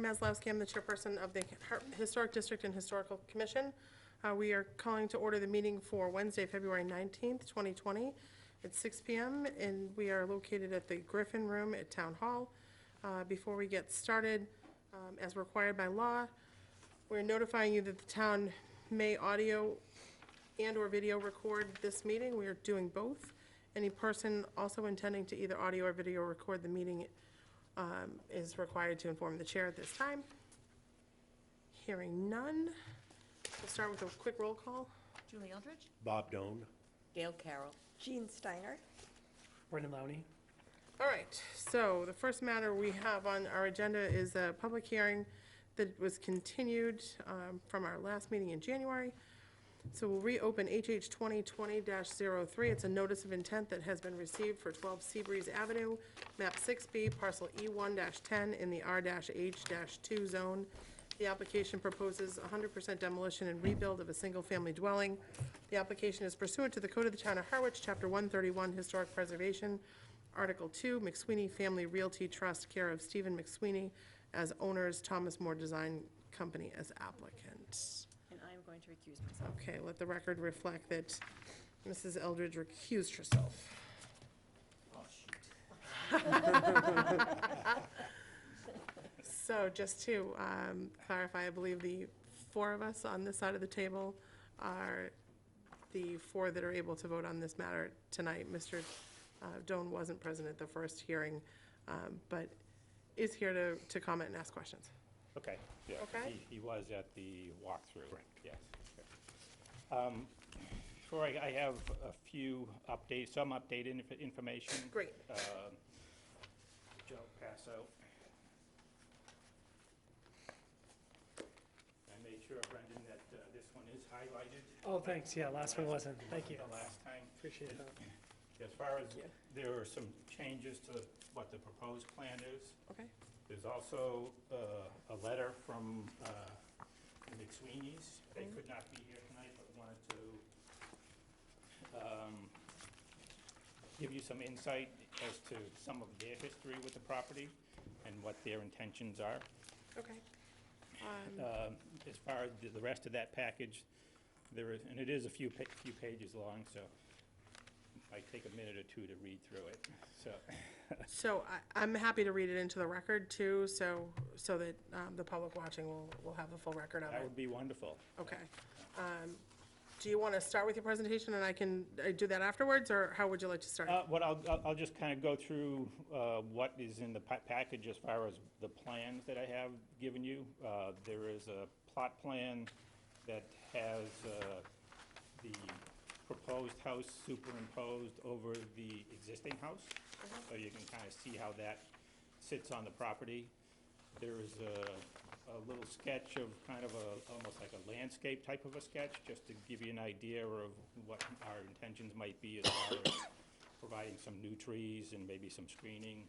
Maslowski. I'm the chairperson of the Historic District and Historical Commission. We are calling to order the meeting for Wednesday, February 19th, 2020 at 6 p.m. and we are located at the Griffin Room at Town Hall. Before we get started, as required by law, we're notifying you that the town may audio and or video record this meeting. We are doing both. Any person also intending to either audio or video record the meeting is required to inform the chair at this time. Hearing none, we'll start with a quick roll call. Julie Eldridge. Bob Doan. Gail Carroll. Jean Steiner. Brendan Lowney. All right, so the first matter we have on our agenda is a public hearing that was continued from our last meeting in January. So we'll reopen HH 2020-03. It's a notice of intent that has been received for 12 Seabreeze Avenue, map 6B, parcel E1-10 in the R-H-2 zone. The application proposes 100% demolition and rebuild of a single-family dwelling. The application is pursuant to the Code of the Town of Harwich, Chapter 131, Historic Preservation, Article 2, McSweeney Family Realty Trust, care of Stephen McSweeney as owners, Thomas More Design Company as applicant. And I am going to recuse myself. Okay, let the record reflect that Mrs. Eldridge recused herself. Oh, shoot. So just to clarify, I believe the four of us on this side of the table are the four that are able to vote on this matter tonight. Mr. Doan wasn't present at the first hearing, but is here to comment and ask questions. Okay, yeah. Okay. He was at the walkthrough. Correct. Yes. Before I have a few updates, some updated information. Great. Joe, pass out. I made sure, Brendan, that this one is highlighted. Oh, thanks. Yeah, last one wasn't. Thank you. The last time. Appreciate that. As far as, there are some changes to what the proposed plan is. Okay. There's also a letter from the McSweeney's. They could not be here tonight, but wanted to give you some insight as to some of their history with the property and what their intentions are. Okay. As far as the rest of that package, there is, and it is a few pages long, so it might take a minute or two to read through it. So I'm happy to read it into the record too, so that the public watching will have the full record of it. That would be wonderful. Okay. Do you want to start with your presentation and I can do that afterwards, or how would you like to start? What I'll just kind of go through what is in the package as far as the plans that I have given you. There is a plot plan that has the proposed house superimposed over the existing house. So you can kind of see how that sits on the property. There is a little sketch of kind of almost like a landscape type of a sketch, just to give you an idea of what our intentions might be as far as providing some new trees and maybe some screening.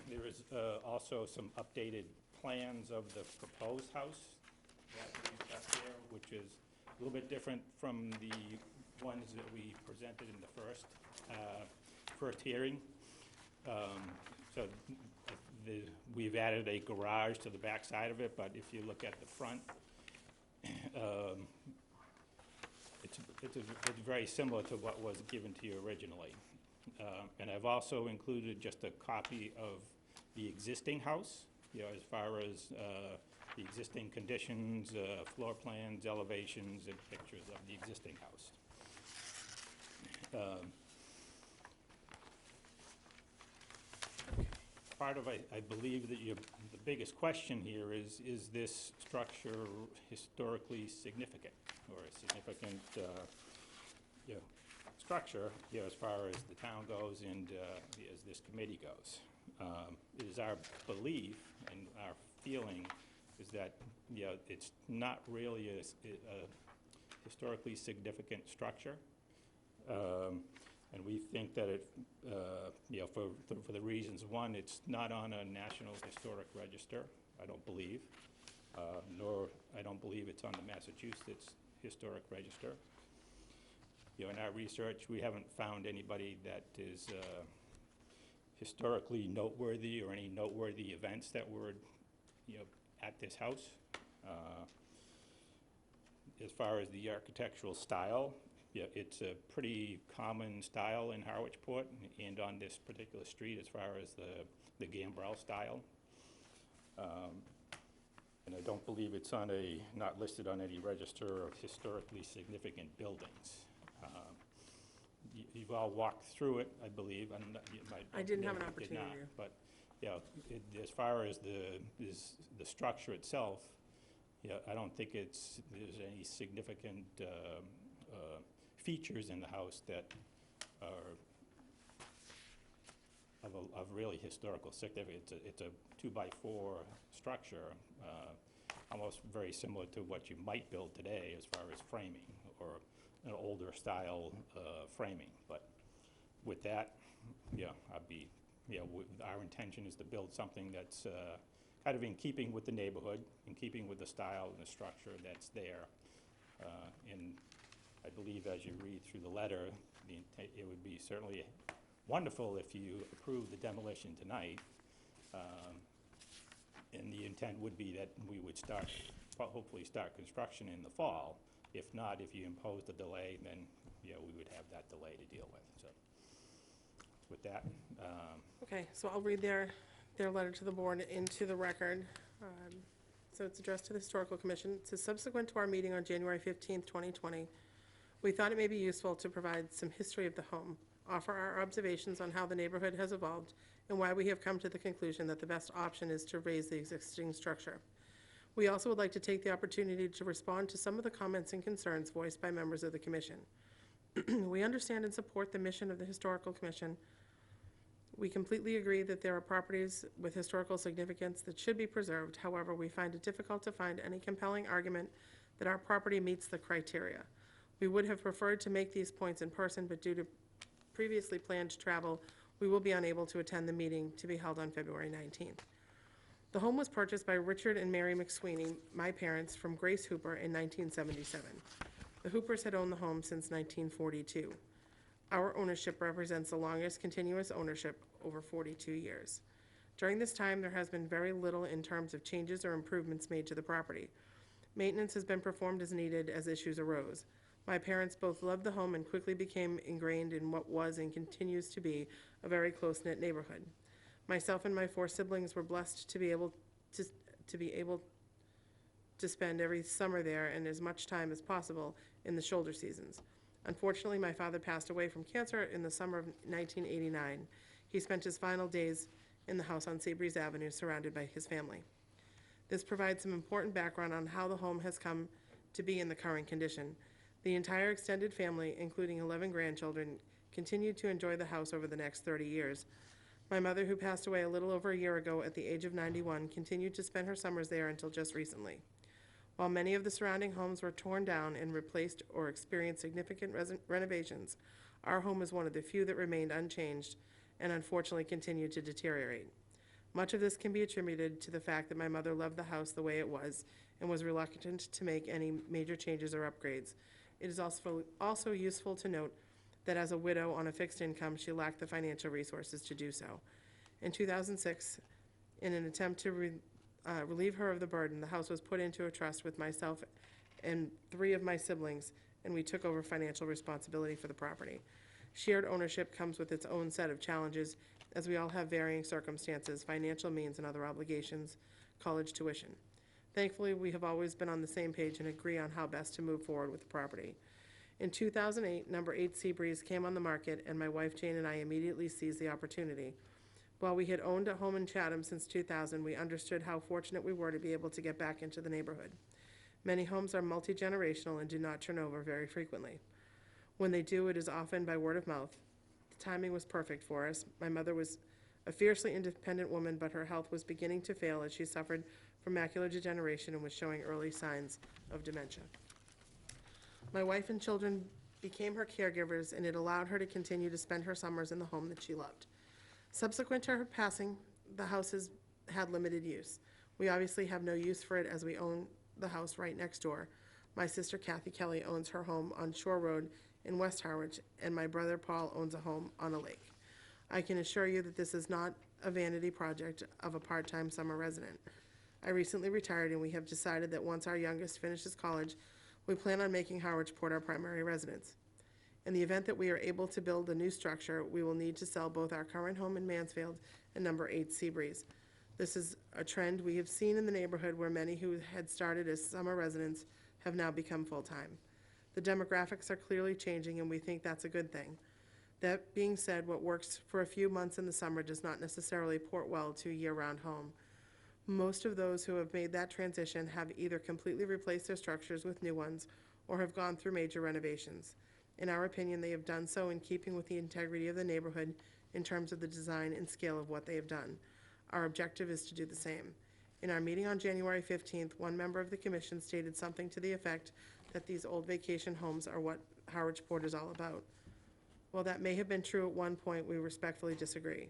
There is also some updated plans of the proposed house that we've got there, which is a little bit different from the ones that we presented in the first hearing. We've added a garage to the back side of it, but if you look at the front, it's very similar to what was given to you originally. And I've also included just a copy of the existing house, as far as the existing conditions, floor plans, elevations, and pictures of the existing house. Part of, I believe that the biggest question here is this structure historically significant, or a significant structure, as far as the town goes and as this committee goes. It is our belief and our feeling is that it's not really a historically significant structure. And we think that it, for the reasons, one, it's not on a National Historic Register, I don't believe, nor I don't believe it's on the Massachusetts Historic Register. In our research, we haven't found anybody that is historically noteworthy or any noteworthy events that were, at this house. As far as the architectural style, yeah, it's a pretty common style in Harwichport and on this particular street as far as the gambrel style. And I don't believe it's not listed on any register of historically significant buildings. You've all walked through it, I believe. I didn't have an maybe you did opportunity. not, but, as far as the structure itself, I don't think there's any significant features in the house that are of really historical significance. It's a 2x4 structure, almost very similar to what you might build today as far as framing or an older style framing. But with that, our intention is to build something that's kind of in keeping with the neighborhood, in keeping with the style and the structure that's there. And I believe as you read through the letter, it would be certainly wonderful if you approve the demolition tonight. And the intent would be that we would hopefully start construction in the fall. If not, if you impose the delay, then, we would have that delay to deal with. So with that, Okay, so I'll read their letter to the board into the record. So it's addressed to the Historical Commission. It says, subsequent to our meeting on January 15th, 2020, we thought it may be useful to provide some history of the home, offer our observations on how the neighborhood has evolved, and why we have come to the conclusion that the best option is to raise the existing structure. We also would like to take the opportunity to respond to some of the comments and concerns voiced by members of the commission. We understand and support the mission of the Historical Commission. We completely agree that there are properties with historical significance that should be preserved. However, we find it difficult to find any compelling argument that our property meets the criteria. We would have preferred to make these points in person, but due to previously planned travel, we will be unable to attend the meeting to be held on February 19th. The home was purchased by Richard and Mary McSweeney, my parents, from Grace Hooper in 1977. The Hoopers had owned the home since 1942. Our ownership represents the longest continuous ownership, over 42 years. During this time, there has been very little in terms of changes or improvements made to the property. Maintenance has been performed as needed as issues arose. My parents both loved the home and quickly became ingrained in what was and continues to be a very close-knit neighborhood. Myself and my 4 siblings were blessed to be able to spend every summer there and as much time as possible in the shoulder seasons. Unfortunately, my father passed away from cancer in the summer of 1989. He spent his final days in the house on Seabreeze Avenue, surrounded by his family. This provides some important background on how the home has come to be in the current condition. The entire extended family, including 11 grandchildren, continued to enjoy the house over the next 30 years. My mother, who passed away a little over a year ago at the age of 91, continued to spend her summers there until just recently. While many of the surrounding homes were torn down and replaced or experienced significant renovations, our home is one of the few that remained unchanged and unfortunately continued to deteriorate. Much of this can be attributed to the fact that my mother loved the house the way it was and was reluctant to make any major changes or upgrades. It is also useful to note that as a widow on a fixed income, she lacked the financial resources to do so. In 2006, in an attempt to relieve her of the burden, the house was put into a trust with myself and 3 of my siblings, and we took over financial responsibility for the property. Shared ownership comes with its own set of challenges, as we all have varying circumstances, financial means, and other obligations, college tuition. Thankfully, we have always been on the same page and agree on how best to move forward with the property. In 2008, number 8 Seabreeze came on the market, and my wife Jane and I immediately seized the opportunity. While we had owned a home in Chatham since 2000, we understood how fortunate we were to be able to get back into the neighborhood. Many homes are multi-generational and do not turn over very frequently. When they do, it is often by word of mouth. The timing was perfect for us. My mother was a fiercely independent woman, but her health was beginning to fail as she suffered from macular degeneration and was showing early signs of dementia. My wife and children became her caregivers, and it allowed her to continue to spend her summers in the home that she loved. Subsequent to her passing, the house has had limited use. We obviously have no use for it as we own the house right next door. My sister Kathy Kelly owns her home on Shore Road in West Harwich, and my brother Paul owns a home on a lake. I can assure you that this is not a vanity project of a part-time summer resident. I recently retired, and we have decided that once our youngest finishes college, we plan on making Harwichport our primary residence. In the event that we are able to build a new structure, we will need to sell both our current home in Mansfield and number 8 Seabreeze. This is a trend we have seen in the neighborhood where many who had started as summer residents have now become full-time. The demographics are clearly changing, and we think that's a good thing. That being said, what works for a few months in the summer does not necessarily port well to a year-round home. Most of those who have made that transition have either completely replaced their structures with new ones or have gone through major renovations. In our opinion, they have done so in keeping with the integrity of the neighborhood in terms of the design and scale of what they have done. Our objective is to do the same. In our meeting on January 15th, one member of the commission stated something to the effect that these old vacation homes are what Harwichport is all about. While that may have been true at one point, we respectfully disagree.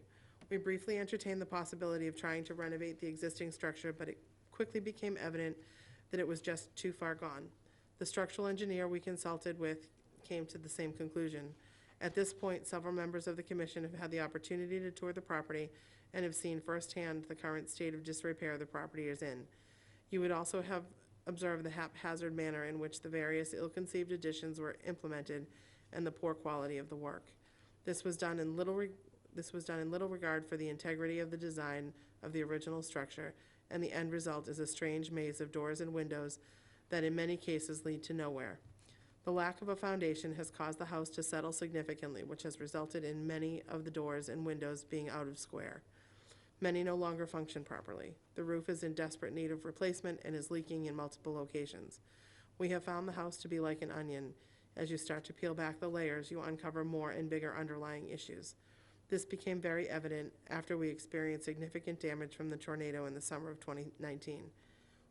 We briefly entertained the possibility of trying to renovate the existing structure, but it quickly became evident that it was just too far gone. The structural engineer we consulted with came to the same conclusion. At this point, several members of the commission have had the opportunity to tour the property and have seen firsthand the current state of disrepair the property is in. You would also have observed the haphazard manner in which the various ill-conceived additions were implemented and the poor quality of the work. This was done in little regard for the integrity of the design of the original structure, and the end result is a strange maze of doors and windows that in many cases lead to nowhere. The lack of a foundation has caused the house to settle significantly, which has resulted in many of the doors and windows being out of square. Many no longer function properly. The roof is in desperate need of replacement and is leaking in multiple locations. We have found the house to be like an onion. As you start to peel back the layers, you uncover more and bigger underlying issues. This became very evident after we experienced significant damage from the tornado in the summer of 2019.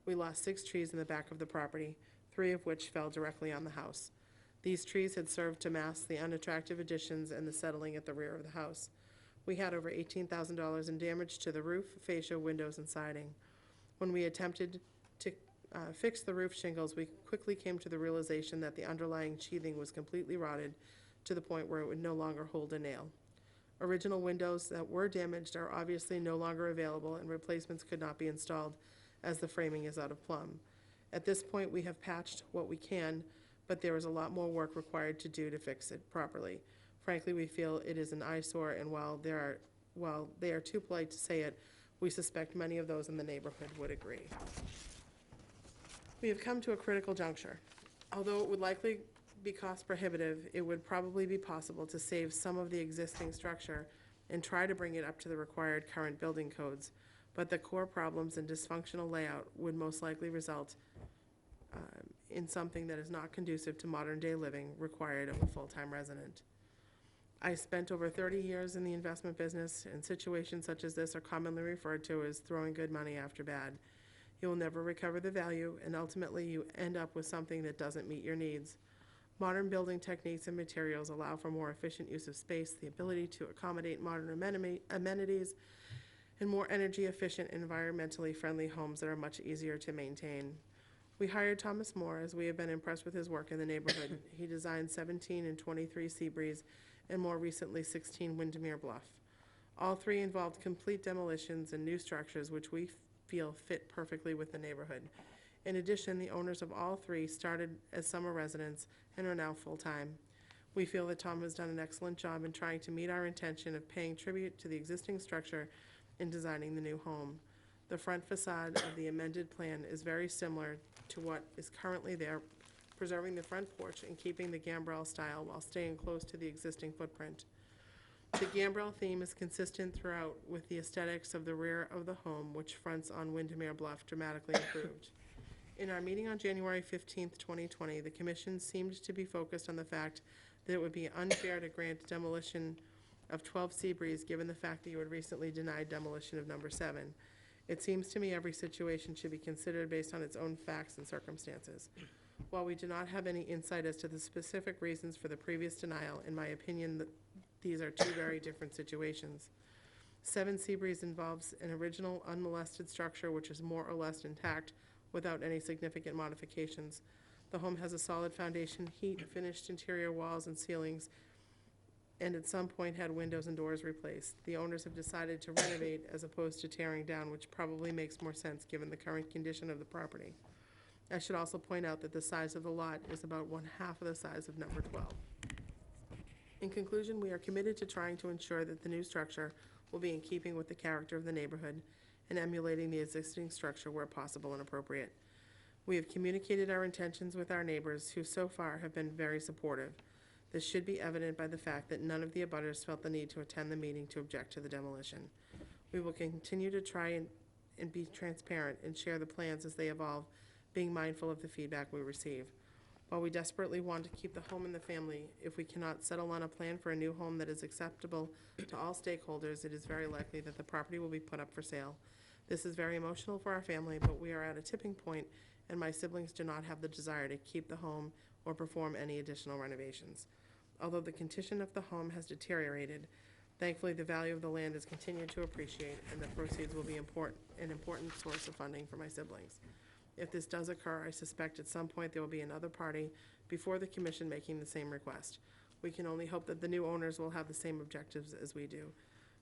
We lost 6 trees in the back of the property, 3 of which fell directly on the house. These trees had served to mask the unattractive additions and the settling at the rear of the house. We had over $18,000 in damage to the roof, fascia, windows, and siding. When we attempted to fix the roof shingles, we quickly came to the realization that the underlying sheathing was completely rotted to the point where it would no longer hold a nail. Original windows that were damaged are obviously no longer available, and replacements could not be installed as the framing is out of plumb. At this point, we have patched what we can, but there is a lot more work required to do to fix it properly. Frankly, we feel it is an eyesore, and while they are too polite to say it, we suspect many of those in the neighborhood would agree. We have come to a critical juncture. Although it would likely be cost prohibitive, it would probably be possible to save some of the existing structure and try to bring it up to the required current building codes, but the core problems and dysfunctional layout would most likely result in something that is not conducive to modern-day living required of a full-time resident. I spent over 30 years in the investment business, and situations such as this are commonly referred to as throwing good money after bad. You will never recover the value, and ultimately you end up with something that doesn't meet your needs. Modern building techniques and materials allow for more efficient use of space, the ability to accommodate modern amenities, and more energy-efficient, environmentally friendly homes that are much easier to maintain. We hired Thomas Moore as we have been impressed with his work in the neighborhood. He designed 17 and 23 Seabreeze, and more recently 16 Windermere Bluff. All 3 involved complete demolitions and new structures which we feel fit perfectly with the neighborhood. In addition, the owners of all 3 started as summer residents and are now full-time. We feel that Tom has done an excellent job in trying to meet our intention of paying tribute to the existing structure in designing the new home. The front facade of the amended plan is very similar to what is currently there, preserving the front porch and keeping the gambrel style while staying close to the existing footprint. The gambrel theme is consistent throughout with the aesthetics of the rear of the home, which fronts on Windermere Bluff, dramatically improved. In our meeting on January 15th, 2020, the commission seemed to be focused on the fact that it would be unfair to grant demolition of 12 Seabreeze given the fact that you had recently denied demolition of number 7. It seems to me every situation should be considered based on its own facts and circumstances. While we do not have any insight as to the specific reasons for the previous denial, in my opinion, these are 2 very different situations. 7 Seabreeze involves an original unmolested structure which is more or less intact without any significant modifications. The home has a solid foundation, heat, finished interior walls and ceilings, and at some point had windows and doors replaced. The owners have decided to renovate as opposed to tearing down, which probably makes more sense given the current condition of the property. I should also point out that the size of the lot is about 1/2 of the size of number 12. In conclusion, we are committed to trying to ensure that the new structure will be in keeping with the character of the neighborhood and emulating the existing structure where possible and appropriate. We have communicated our intentions with our neighbors, who so far have been very supportive. This should be evident by the fact that none of the abutters felt the need to attend the meeting to object to the demolition. We will continue to try and be transparent and share the plans as they evolve, being mindful of the feedback we receive. While we desperately want to keep the home in the family, if we cannot settle on a plan for a new home that is acceptable to all stakeholders, it is very likely that the property will be put up for sale. This is very emotional for our family, but we are at a tipping point, and my siblings do not have the desire to keep the home or perform any additional renovations. Although the condition of the home has deteriorated, thankfully the value of the land has continued to appreciate, and the proceeds will be an important source of funding for my siblings. If this does occur, I suspect at some point there will be another party before the commission making the same request. We can only hope that the new owners will have the same objectives as we do.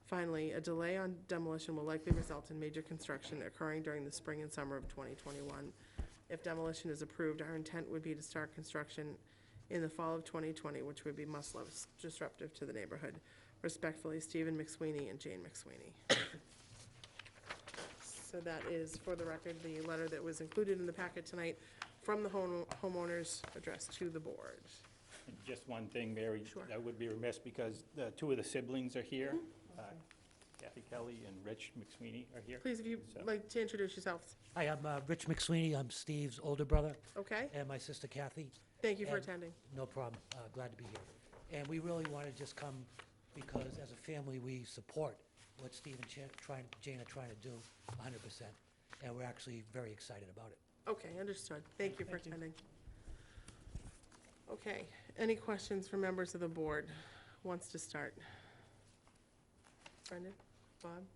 Finally, a delay on demolition will likely result in major construction occurring during the spring and summer of 2021. If demolition is approved, our intent would be to start construction in the fall of 2020, which would be much less disruptive to the neighborhood. Respectfully, Stephen McSweeney and Jane McSweeney. So that is, for the record, the letter that was included in the packet tonight from the homeowners addressed to the board. And just one thing, Mary. Sure. I would be remiss because two of the siblings are here. Kathy Kelly and Rich McSweeney are here. Please, if you'd So- like to introduce yourselves. Hi, I'm Rich McSweeney. I'm Steve's older brother, Okay? and my sister Kathy. Thank you for And- attending. No problem. Glad to be here. And we really want to just come because, as a family, we support what Steve and Jane are trying to do 100%. And we're actually very excited about it. Okay, understood. Thank you for Thank you. attending. Okay, any questions from members of the board? Who wants to start? Brendan? Bob?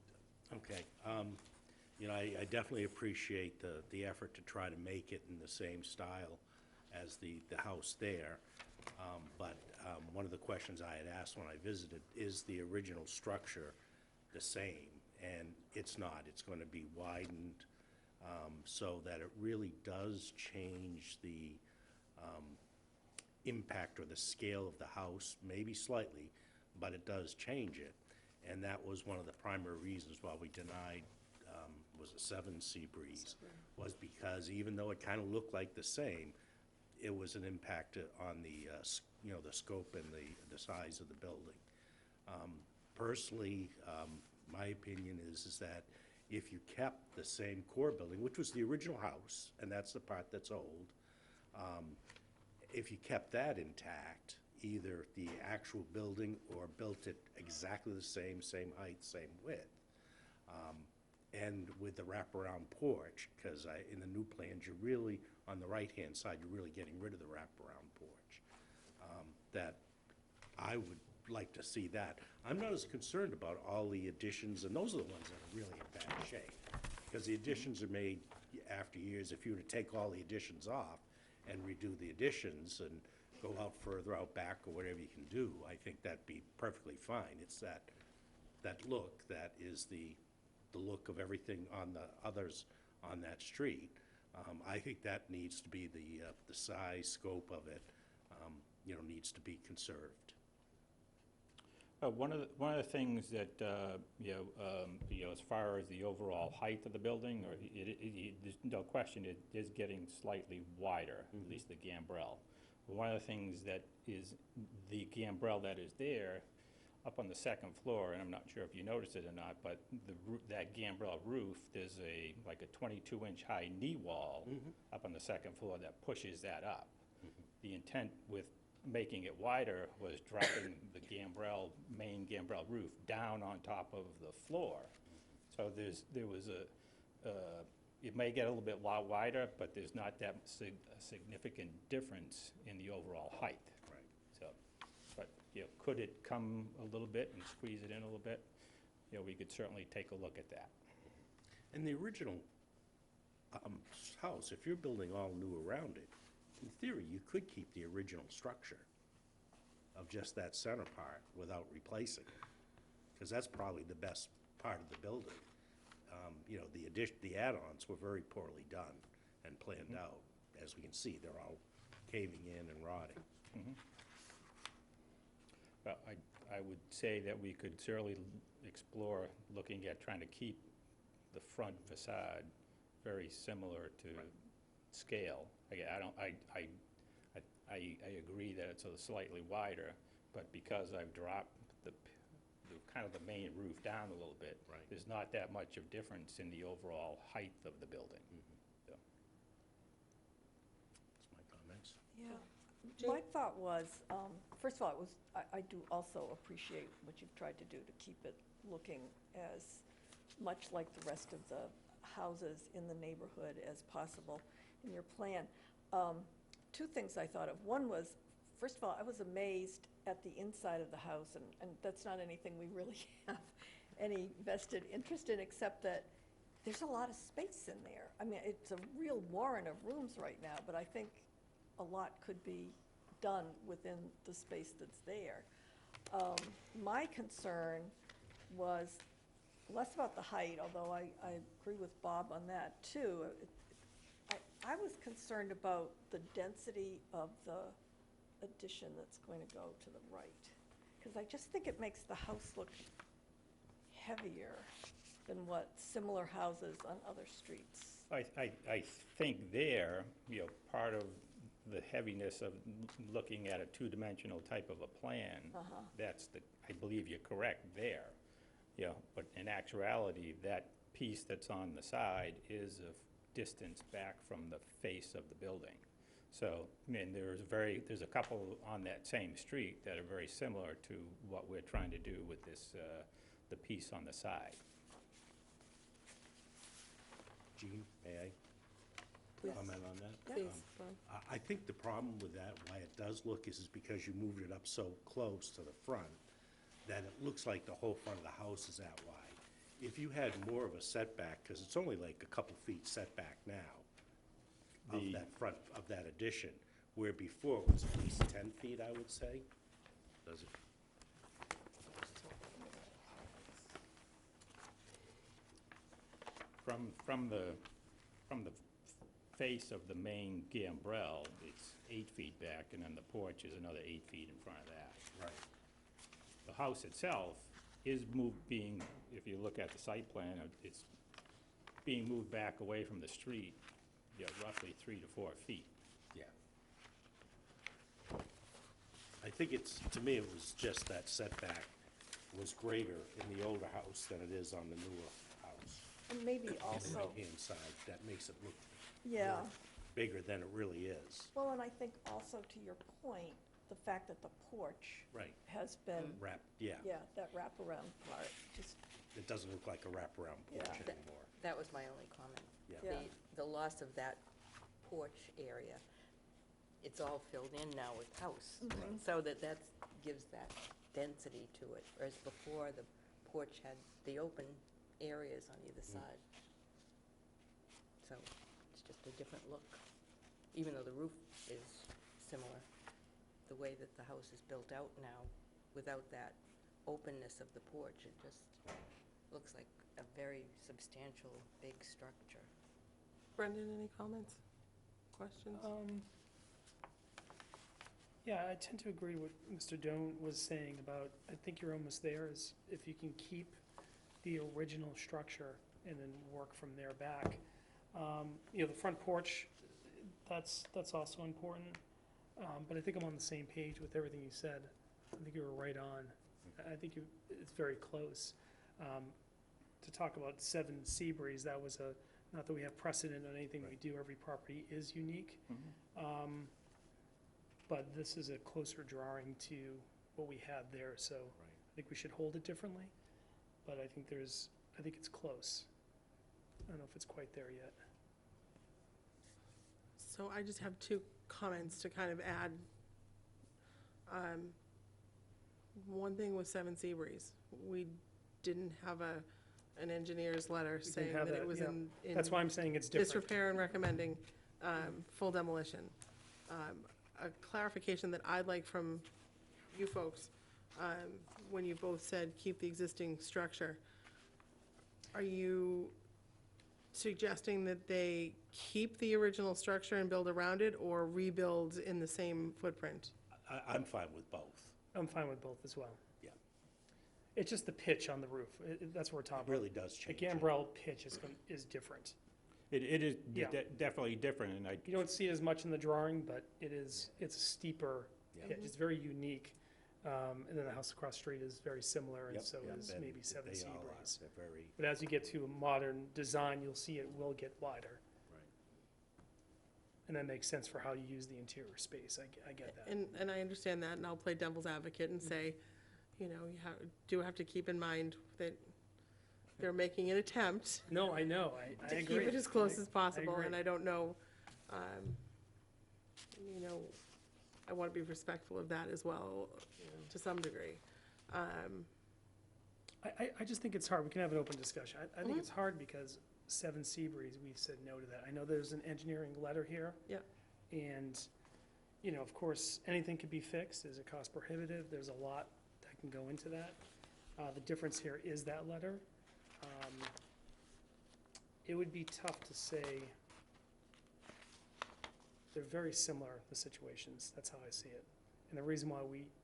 Okay, I definitely appreciate the effort to try to make it in the same style as the house there. But one of the questions I had asked when I visited, is the original structure the same? And it's not. It's going to be widened so that it really does change the impact or the scale of the house, maybe slightly, but it does change it. And that was one of the primary reasons why we denied, was it 7 Seabreeze, was because even though it kind of looked like the same, it was an impact on the, the scope and the size of the building. Personally, my opinion is that if you kept the same core building, which was the original house, and that's the part that's old, if you kept that intact, either the actual building or built it exactly the same height, same width, and with the wraparound porch, because in the new plans, you're really, on the right-hand side, you're really getting rid of the wraparound porch. That I would like to see that. I'm not as concerned about all the additions, and those are the ones that are really in bad shape, because the additions are made after years. If you were to take all the additions off and redo the additions and go out further out back or whatever you can do, I think that'd be perfectly fine. It's that look that is the look of everything on the others on that street. I think that needs to be the size, scope of it, needs to be conserved. One of the things that, as far as the overall height of the building, or there's no question, it is getting slightly wider, at least the gambrel. But one of the things that is the gambrel that is there, up on the second floor, and I'm not sure if you noticed it or not, but that gambrel roof, there's like a 22-inch high knee wall up on the second floor that pushes that up. The intent with making it wider was dropping the main gambrel roof down on top of the floor. So it may get a little bit wider, but there's not that significant difference in the overall height. Right. So, but, could it come a little bit and squeeze it in a little bit? We could certainly take a look at that. And the original house, if you're building all new around it, in theory, you could keep the original structure. of just that center part without replacing it. Because that's probably the best part of the building. You know, the add-ons were very poorly done and planned out. As we can see, they're all caving in and rotting. Well, I would say that we could certainly explore looking at trying to keep the front facade very similar to scale. I agree that it's a slightly wider, but because I've dropped the kind of the main roof down a little bit, Right. there's not that much of difference in the overall height of the building. So, That's my comments. Yeah, my thought was, first of all, I do also appreciate what you've tried to do to keep it looking as much like the rest of the houses in the neighborhood as possible in your plan. Two things I thought of. One was, first of all, I was amazed at the inside of the house, and that's not anything we really have any vested interest in, except that there's a lot of space in there. I mean, it's a real warren of rooms right now, but I think a lot could be done within the space that's there. My concern was less about the height, although I agree with Bob on that too. I was concerned about the density of the addition that's going to go to the right, because I just think it makes the house look heavier than what similar houses on other streets. I think there, you know, part of the heaviness of looking at a two-dimensional type of a plan, I believe you're correct there. You know, but in actuality, that piece that's on the side is a distance back from the face of the building. So, I mean, there's a couple on that same street that are very similar to what we're trying to do with this, the piece on the side. Jean, may I Please. comment on that? Please, I think the problem with that, why it does look, is because you moved it up so close to the front, that it looks like the whole front of the house is that wide. If you had more of a setback, because it's only like a couple feet setback now of that front, of that addition, where before it was at least 10 feet, I would say. Does it? From the face of the main gambrel, it's 8 feet back, and then the porch is another 8 feet in front of that. Right. The house itself is if you look at the site plan, it's being moved back away from the street, you know, roughly 3 to 4 feet. Yeah. I think to me, it was just that setback was greater in the older house than it is on the newer house. and maybe On the also, right-hand side, that makes it look yeah. more bigger than it really is. Well, and I think also to your point, the fact that the porch Right. has been, Yeah. that wraparound part, just, It doesn't look like a wraparound porch Yeah. anymore. That was my only comment. Yeah. Yeah. The loss of that porch area, it's all filled in now with house. So that gives that density to it, whereas before the porch had the open areas on either side. So it's just a different look, even though the roof is similar. The way that the house is built out now, without that openness of the porch, it just looks like a very substantial, big structure. Brendan, any comments, questions? Yeah, I tend to agree with Mr. Doan was saying about, I think you're almost there, is if you can keep the original structure and then work from there back. You know, the front porch, that's also important, but I think I'm on the same page with everything you said. I think you were right on. I think it's very close. To talk about 7 Seabreeze, that was not that we have precedent on anything we do, every property is unique. But this is a closer drawing to what we had there, so I think we should hold it differently. But I think it's close. I don't know if it's quite there yet. So I just have 2 comments to kind of add. One thing with 7 Seabreeze, we didn't have an engineer's letter didn't saying have that it that, was yeah. in That's why I'm saying it's different. disrepair and recommending full demolition. A clarification that I'd like from you folks, when you both said keep the existing structure, are you suggesting that they keep the original structure and build around it, or rebuild in the same footprint? I'm fine with both. I'm fine with both as well. Yeah. It's just the pitch on the roof. That's what we're It talking about. really does The change it. gambrel pitch is different. It is Yeah. definitely different, and You don't see it as much in the drawing, but it's a steeper Yeah. pitch. It's very unique. And then the house across the street is very similar, and Yep, so yep, is and maybe Seven they all are. Seabreeze. They're very, But as you get to a modern design, you'll see it will get wider. right. Mm-hmm. And that makes sense for how you use the interior space. I get that. And I understand that, and I'll play devil's advocate and say, you know, you do have to keep in mind that they're making an attempt No, I know, I to agree. keep it as close I- as possible, agree. and I don't know, you know, I want to be respectful of that as well, to some degree. I just think it's hard. We can have an open discussion. I think Mhm. it's hard because Seven Seabreeze, we've said no to that. I know there's an engineering letter here. Yep. And, you know, of course, anything could be fixed. Is it cost prohibitive? There's a lot that can go into that. The difference here is that letter. It would be tough to say, they're very similar, the situations. That's how I see it. And the reason why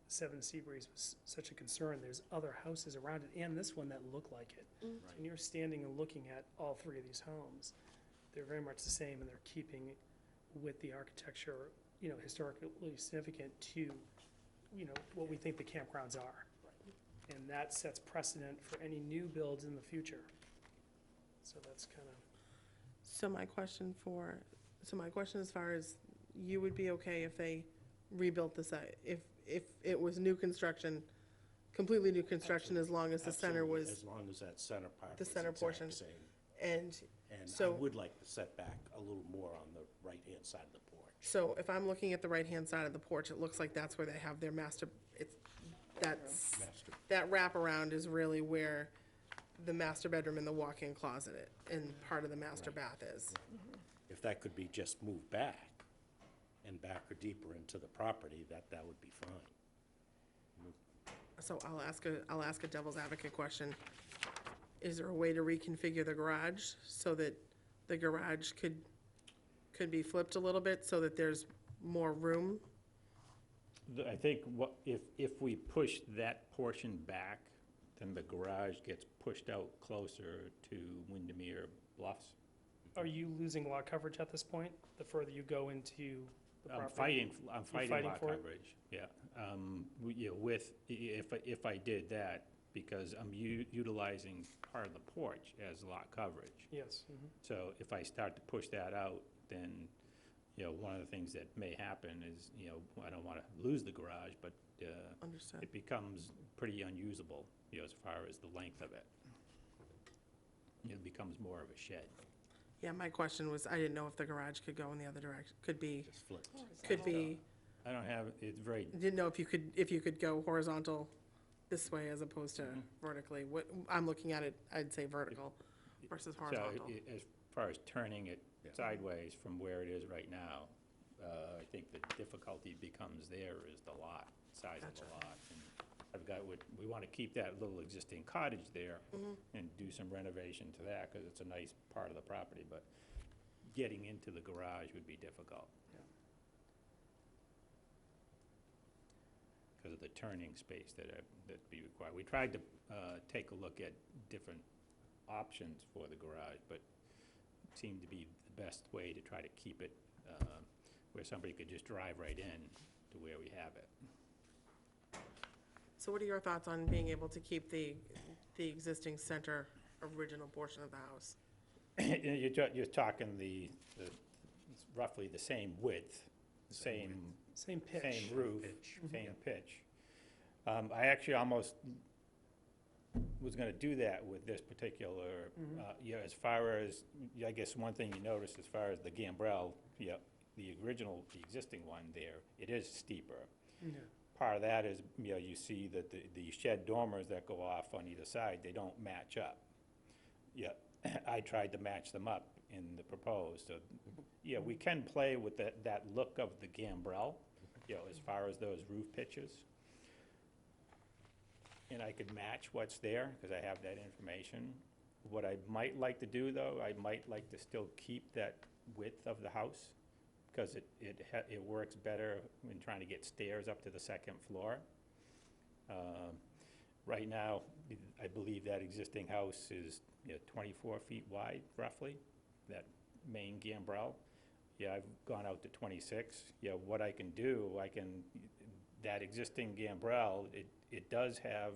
Seven Seabreeze was such a concern, there's other houses around it and this one that look like it. So when you're standing and looking at all three of these homes, they're very much the same, and they're keeping with the architecture, you know, historically significant to, you know, what we think the campgrounds are. And that sets precedent for any new builds in the future. So that's kind of, So my question as far as, you would be okay if they rebuilt the site, if it was new construction, completely new construction, as long as the center Absolutely, was, as long as that center part the was center exact portion. same. and And I So- would like the setback a little more on the right-hand side of the porch. so if I'm looking at the right-hand side of the porch, it looks like that's where they have their Master. that wraparound is really where the master bedroom and the walk-in closet and part of the master bath is. If that could be just moved back and back or deeper into the property, that would be fine. So I'll ask a devil's advocate question. Is there a way to reconfigure the garage so that the garage could be flipped a little bit so that there's more room? I think if we push that portion back, then the garage gets pushed out closer to Windermere Bluffs. are you losing lot coverage at this point, the further you go into the property? I'm fighting fighting lot for it? coverage, yeah. You know, if I did that, because I'm utilizing part of the porch as lot coverage. Yes. Mhm. So if I start to push that out, then, you know, one of the things that may happen is, you know, I don't want to lose the garage, but Understood. it becomes pretty unusable, you know, as far as the length of it. It becomes more of a shed. Yeah, my question was, I didn't know if the garage could go in the other direction, could be, Just flipped. I don't have, it's very, didn't know if you could go horizontal this way as opposed to vertically. What, I'm looking at it, I'd say vertical versus so horizontal. as far as turning it Yeah. sideways from where it is right now, I think the difficulty becomes there is the lot, size of the Gotcha. lot. And we want to keep that little existing cottage there and do some renovation to that, because it's a nice part of the property, but getting into the garage would be difficult. Because of the turning space that'd be required. We tried to take a look at different options for the garage, but it seemed to be the best way to try to keep it where somebody could just drive right in to where we have it. So what are your thoughts on being able to keep the existing center original portion of the house? You're talking it's roughly the same width, same Same pitch. same roof, same pitch. I actually almost was gonna do that with this particular, you know, as far as, I guess one thing you notice as far as the gambrel, you know, the existing one there, it is steeper. Yeah. Part of that is, you know, you see that the shed dormers that go off on either side, they don't match up. Yeah, I tried to match them up in the proposed, so, yeah, we can play with that look of the gambrel, you know, as far as those roof pitches. and I could match what's there, because I have that information. What I might like to do, though, I might like to still keep that width of the house, because it works better when trying to get stairs up to the second floor. Right now, I believe that existing house is 24 feet wide, roughly, that main gambrel. Yeah, I've gone out to 26. Yeah, what I can do, that existing gambrel, it does have,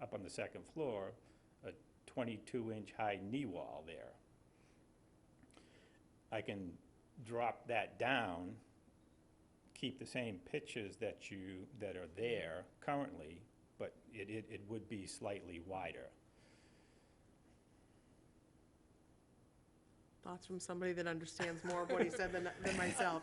up on the second floor, a 22-inch high knee wall there. I can drop that down, keep the same pitches that are there currently, but it would be slightly wider. Thoughts from somebody that understands more of what he said than myself.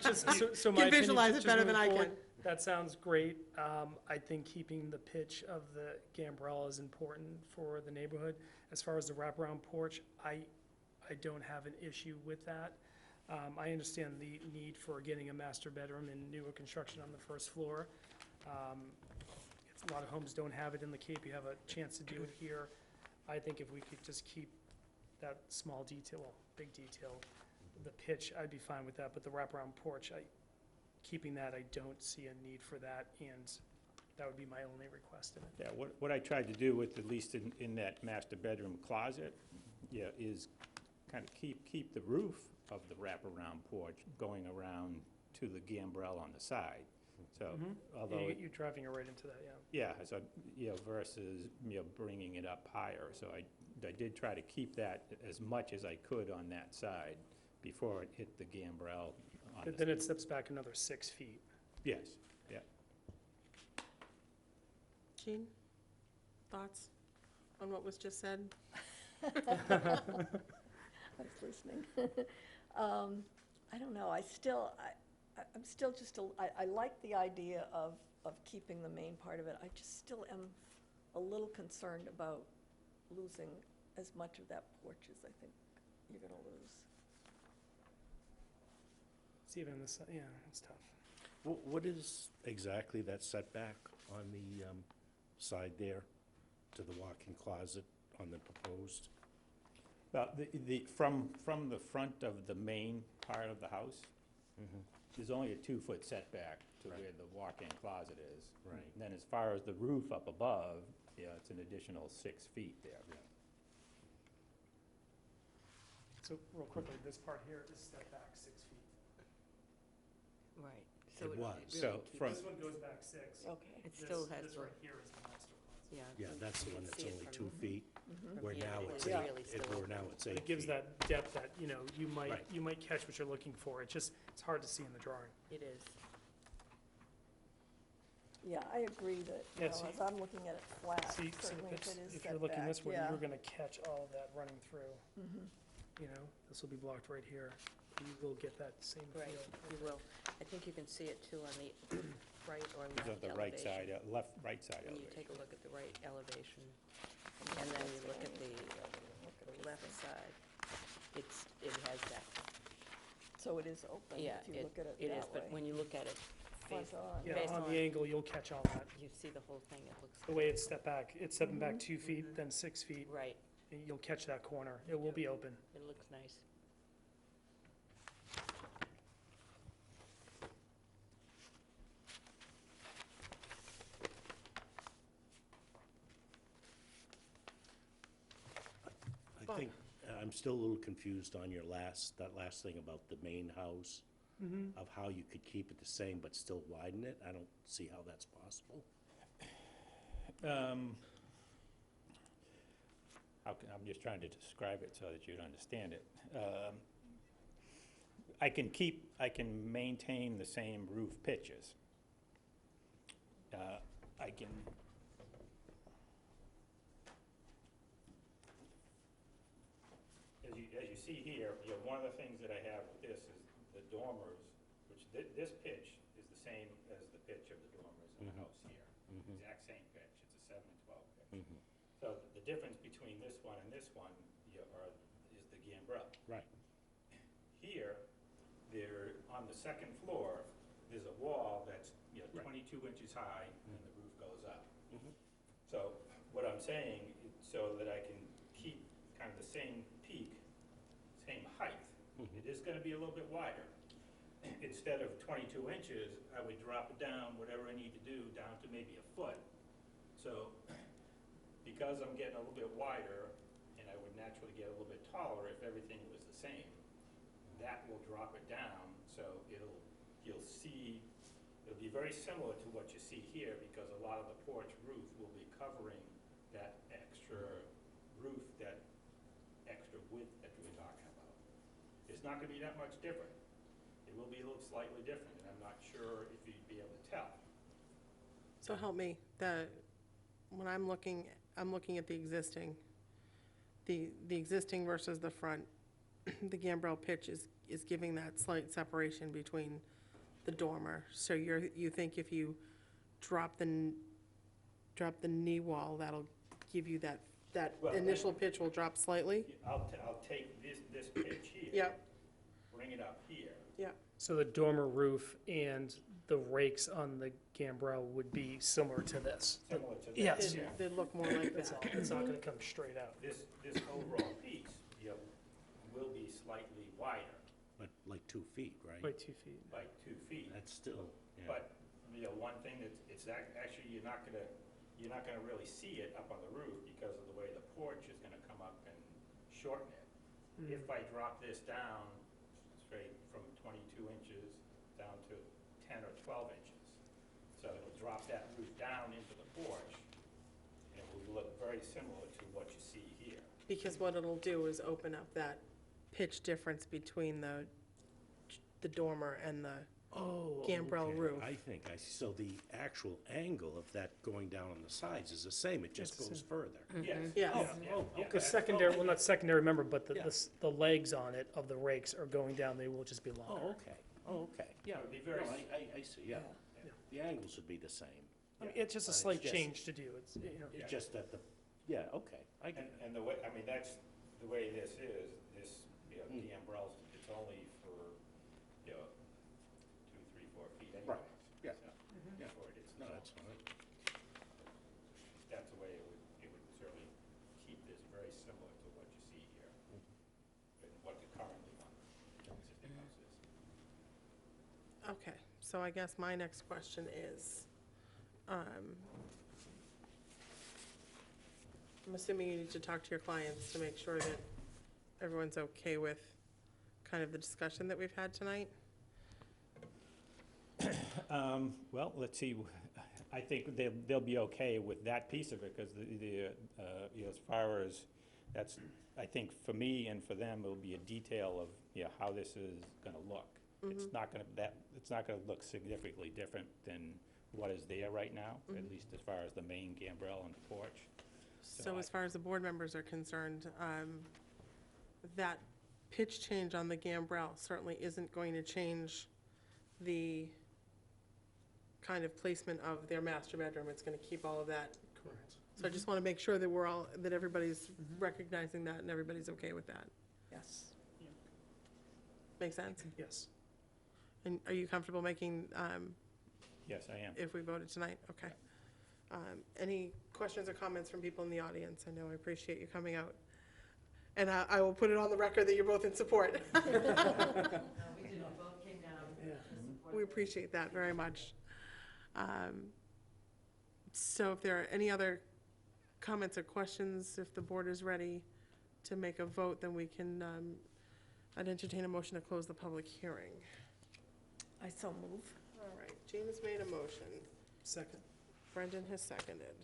So my Can opinion, visualize it just better than moving I forward, can. That sounds great. I think keeping the pitch of the gambrel is important for the neighborhood. As far as the wraparound porch, I don't have an issue with that. I understand the need for getting a master bedroom in newer construction on the first floor. A lot of homes don't have it in the Cape. You have a chance to do it here. I think if we could just keep that small detail, well, big detail, the pitch, I'd be fine with that. But the wraparound porch, keeping that, I don't see a need for that, and that would be my only request in it. Yeah, what I tried to do with, at least in that master bedroom closet, is kind of keep the roof of the wraparound porch going around to the gambrel on the side. So, although, You're driving right into that, yeah. so, versus, bringing it up higher. So I did try to keep that as much as I could on that side before it hit the gambrel on But the. then it steps back another 6 feet. Yes, yeah. Jean, thoughts on what was just said? I was listening. I don't know, I'm still just, I like the idea of keeping the main part of it. I just still am a little concerned about losing as much of that porch as I think you're gonna lose. It's even this, yeah, it's tough. What is exactly that setback on the side there to the walk-in closet on the proposed? Well, from the front of the main part of the house, there's only a 2-foot setback to Right. where the walk-in closet is. Right. And then as far as the roof up above, it's an additional 6 feet there. So real quickly, this part here is stepped back 6 feet. Right. It was. really So keeps- from- This one goes back 6. Okay. It still has This the, right here is the master closet. yeah. Yeah, you that's the can one that's see it only from- 2 feet, from where here. now It it's is Yeah. really still where open. now it's 8 But feet. it gives that depth that, you Right. might catch what you're looking for. It's hard to see in the drawing. It is. Yeah, I agree that, Yeah, see- as I'm looking at it flat, See, certainly if it is if you're looking setback, this way, yeah. you're gonna catch all of that running through. This will be blocked right here. You will get that same Right, feel. you will. I think you can see it too on the right or It's on left the right side, elevation. right side When you elevation. take a look at the right elevation, and then you look at the left side, it has that, So it is open yeah, if you look at it it is, that way. but when you look at it Front face, on. Yeah, based on on- the angle, you'll catch all that. you see the whole thing, it looks, The way it's stepped back, it's stepping back 2 feet, then 6 feet. right, And you'll catch that corner. It will be open. it looks nice. I think, I'm still a little confused on that last thing about the main house, of how you could keep it the same but still widen it. I don't see how that's possible. I'm just trying to describe it so that you'd understand it. I can maintain the same roof pitches. I can, as you see here, one of the things that I have with this is the dormers, which this pitch is the same as the pitch of the dormers in the house here. Exact same pitch, it's a 7 and 12 pitch. So the difference between this one and this one is the gambrel. Right. Here, on the second floor, there's a wall that's 22 inches high, and the roof goes up. So what I'm saying, so that I can keep kind of the same peak, same height, it is gonna be a little bit wider. Instead of 22 inches, I would drop it down, whatever I need to do, down to maybe a foot. So because I'm getting a little bit wider, and I would naturally get a little bit taller if everything was the same, that will drop it down, so you'll see, it'll be very similar to what you see here, because a lot of the porch roof will be covering that extra roof, that extra width that we were talking about. It's not gonna be that much different. It will be a little slightly different, and I'm not sure if you'd be able to tell. So help me, when I'm looking at the existing versus the front, the gambrel pitch is giving that slight separation between the dormer. So you think if you drop the knee wall, that'll give you that Well, initial pitch will drop slightly? I'll take this pitch here. Yep, Bring it up here. yep. So the dormer roof and the rakes on the gambrel would be similar to this. Similar to this. Yes. Yeah. They'd look more like That's all, that. it's not gonna come straight out. This overall piece, will be slightly wider, But like 2 feet, right? By 2 feet. like 2 feet. That's still, yeah. But, one thing actually, you're not gonna really see it up on the roof because of the way the porch is gonna come up and shorten it. If I drop this down straight from 22 inches down to 10 or 12 inches, so it'll drop that roof down into the porch, and it will look very similar to what you see here. Because what it'll do is open up that pitch difference between the dormer and the Oh, gambrel okay. roof. I think, I see. So the actual angle of that going down on the sides is the same, it just It's the goes same. further. Yes. Yes. Oh, Yeah. okay. The secondary, well, not secondary, remember, but Yeah. the legs on it of the rakes are going down, they will just be Oh, longer. okay, oh, okay, yeah. It'd be very No, I see, yeah. Yeah. The angles would be the same. I mean, it's just a But it's slight just- change to do, it's, you know. It's just that yeah, okay, I get it. And the way, that's the way this is, gambrels, it's only for, 2, 3, 4 feet anyway. Right, yeah. So, Yeah. for it, it's No, all- that's fine. That's the way it would certainly keep this very similar to what you see here, and what the currently existing house is. Okay, so I guess my next question is, I'm assuming you need to talk to your clients to make sure that everyone's okay with kind of the discussion that we've had tonight? Well, let's see, I think they'll be okay with that piece of it, because as far as, that's, I think for me and for them, it'll be a detail of, how this is gonna look. It's not gonna look significantly different than what is there right now, at least as far as the main gambrel and the porch. So as far as the board members are concerned, that pitch change on the gambrel certainly isn't going to change the kind of placement of their master bedroom. It's going to keep all of that. Correct. So I just want to make sure that that everybody's recognizing that and everybody's okay with that. Yes. Make sense? Yes. And are you comfortable making, Yes, I am. if we voted tonight? Okay. Any questions or comments from people in the audience? I know I appreciate you coming out. And I will put it on the record that you're both in support. No, we did, we both came down Yeah. to support. We appreciate that very much. So if there are any other comments or questions, if the board is ready to make a vote, then we can, I'd entertain a motion to close the public hearing. I so move. All right, James made a motion. Second. Brendan has seconded.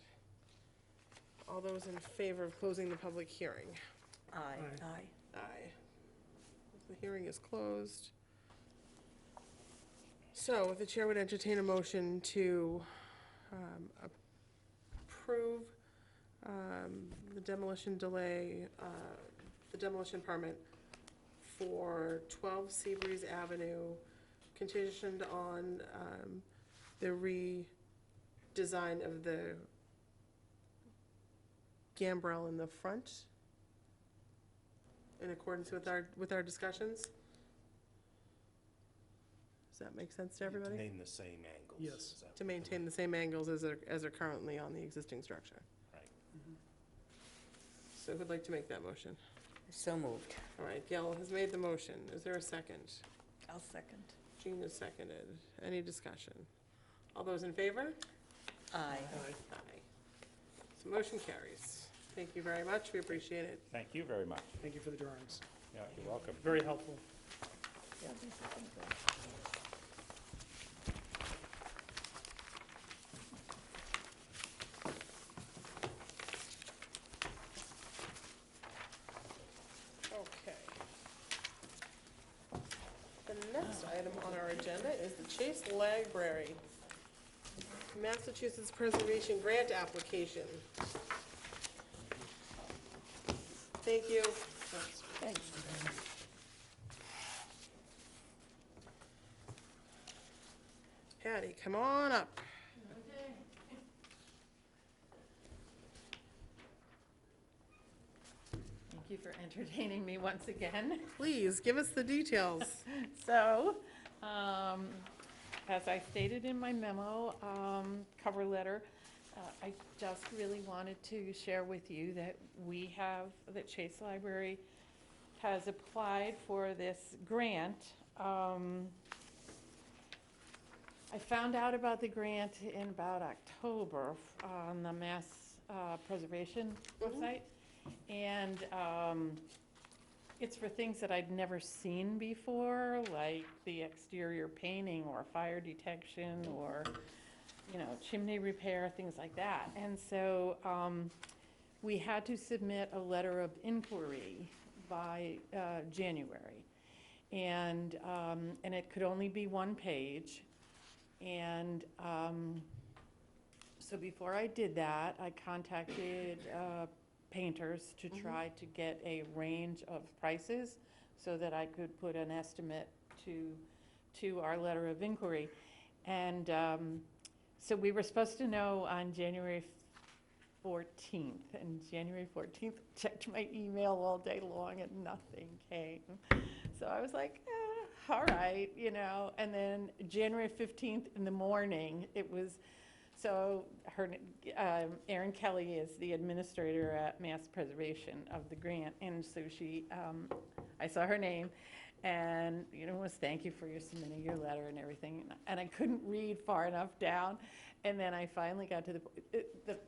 All those in favor of closing the public hearing? Aye. Aye. Aye. Aye. The hearing is closed. So the chair would entertain a motion to approve the demolition the demolition permit for 12 Seabreeze Avenue, conditioned on the redesign of the gambrel in the front, in accordance with our discussions? Is that make sense to everybody? Maintain the same angles. Yes. Is that To what- maintain the same angles as are currently on the existing structure. Right. So who'd like to make that motion? So moved. All right, Gail has made the motion. Is there a second? I'll second. Jean has seconded. Any discussion? All those in favor? Aye. Aye. So motion carries. Thank you very much. We appreciate it. Thank you very much. Thank you for the drawings. Yeah, you're welcome. Very helpful. Yeah, these have been good. Okay. The next item on our agenda is the Chase Library, Massachusetts Preservation Grant Application. Thank you. Thanks. Patty, come on up. Thank you for entertaining me once again. Please, give us the details. So, as I stated in my memo, cover letter, I just really wanted to share with you that that Chase Library has applied for this grant. I found out about the grant in about October on the Mass Preservation website. And it's for things that I'd never seen before, like the exterior painting or fire detection or, chimney repair, things like that. And so we had to submit a letter of inquiry by January. And it could only be one page. And so before I did that, I contacted painters to try to get a range of prices so that I could put an estimate to our letter of inquiry. And so we were supposed to know on January 14th. And January 14th, checked my email all day long and nothing came. So I was like, all right, And then January 15th in the morning, it was, so Erin Kelly is the administrator at Mass Preservation of the grant. And so I saw her name and, was thank you for your submitting your letter and everything. And I couldn't read far enough down. And then I finally got to the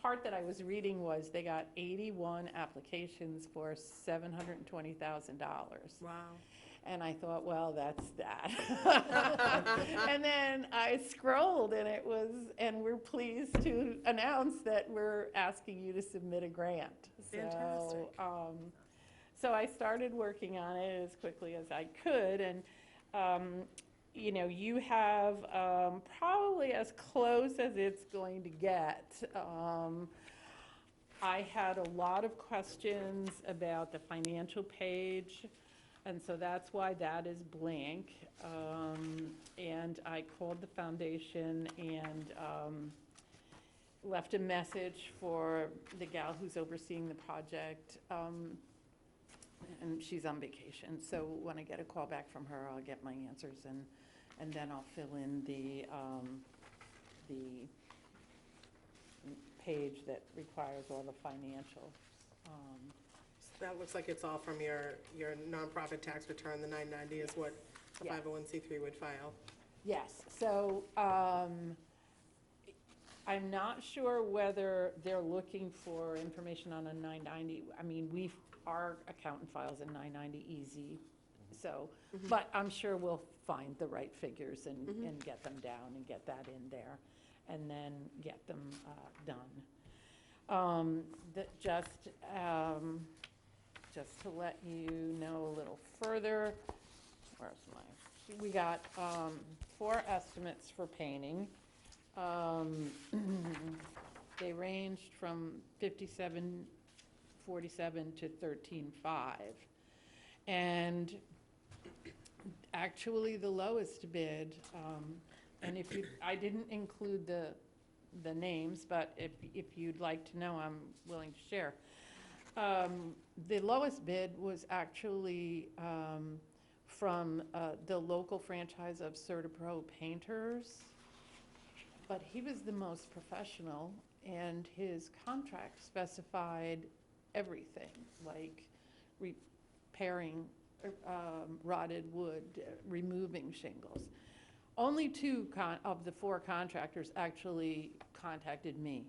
part that I was reading was they got 81 applications for $720,000. Wow. And I thought, well, that's that. And then I scrolled and we're pleased to announce that we're asking you to submit a grant. Fantastic. So I started working on it as quickly as I could. And, you have probably as close as it's going to get. I had a lot of questions about the financial page. And so that's why that is blank. And I called the foundation and left a message for the gal who's overseeing the project. And she's on vacation. So when I get a call back from her, I'll get my answers and then I'll fill in the page that requires all the financial. That looks like it's all from your nonprofit tax return. The 990 is what a Yeah. 501c3 would file. Yes, so I'm not sure whether they're looking for information on a 990. I mean, our accountant files a 990 easy, so, but I'm sure we'll find the right figures and get them down and get that in there and then get them done. Just to let you know a little further, we got 4 estimates for painting. They ranged from $57.47 to $13.5. And actually the lowest bid, and I didn't include the names, but if you'd like to know, I'm willing to share. The lowest bid was actually from the local franchise of CertaPro Painters, but he was the most professional, and his contract specified everything, like repairing rotted wood, removing shingles. Only two of the four contractors actually contacted me.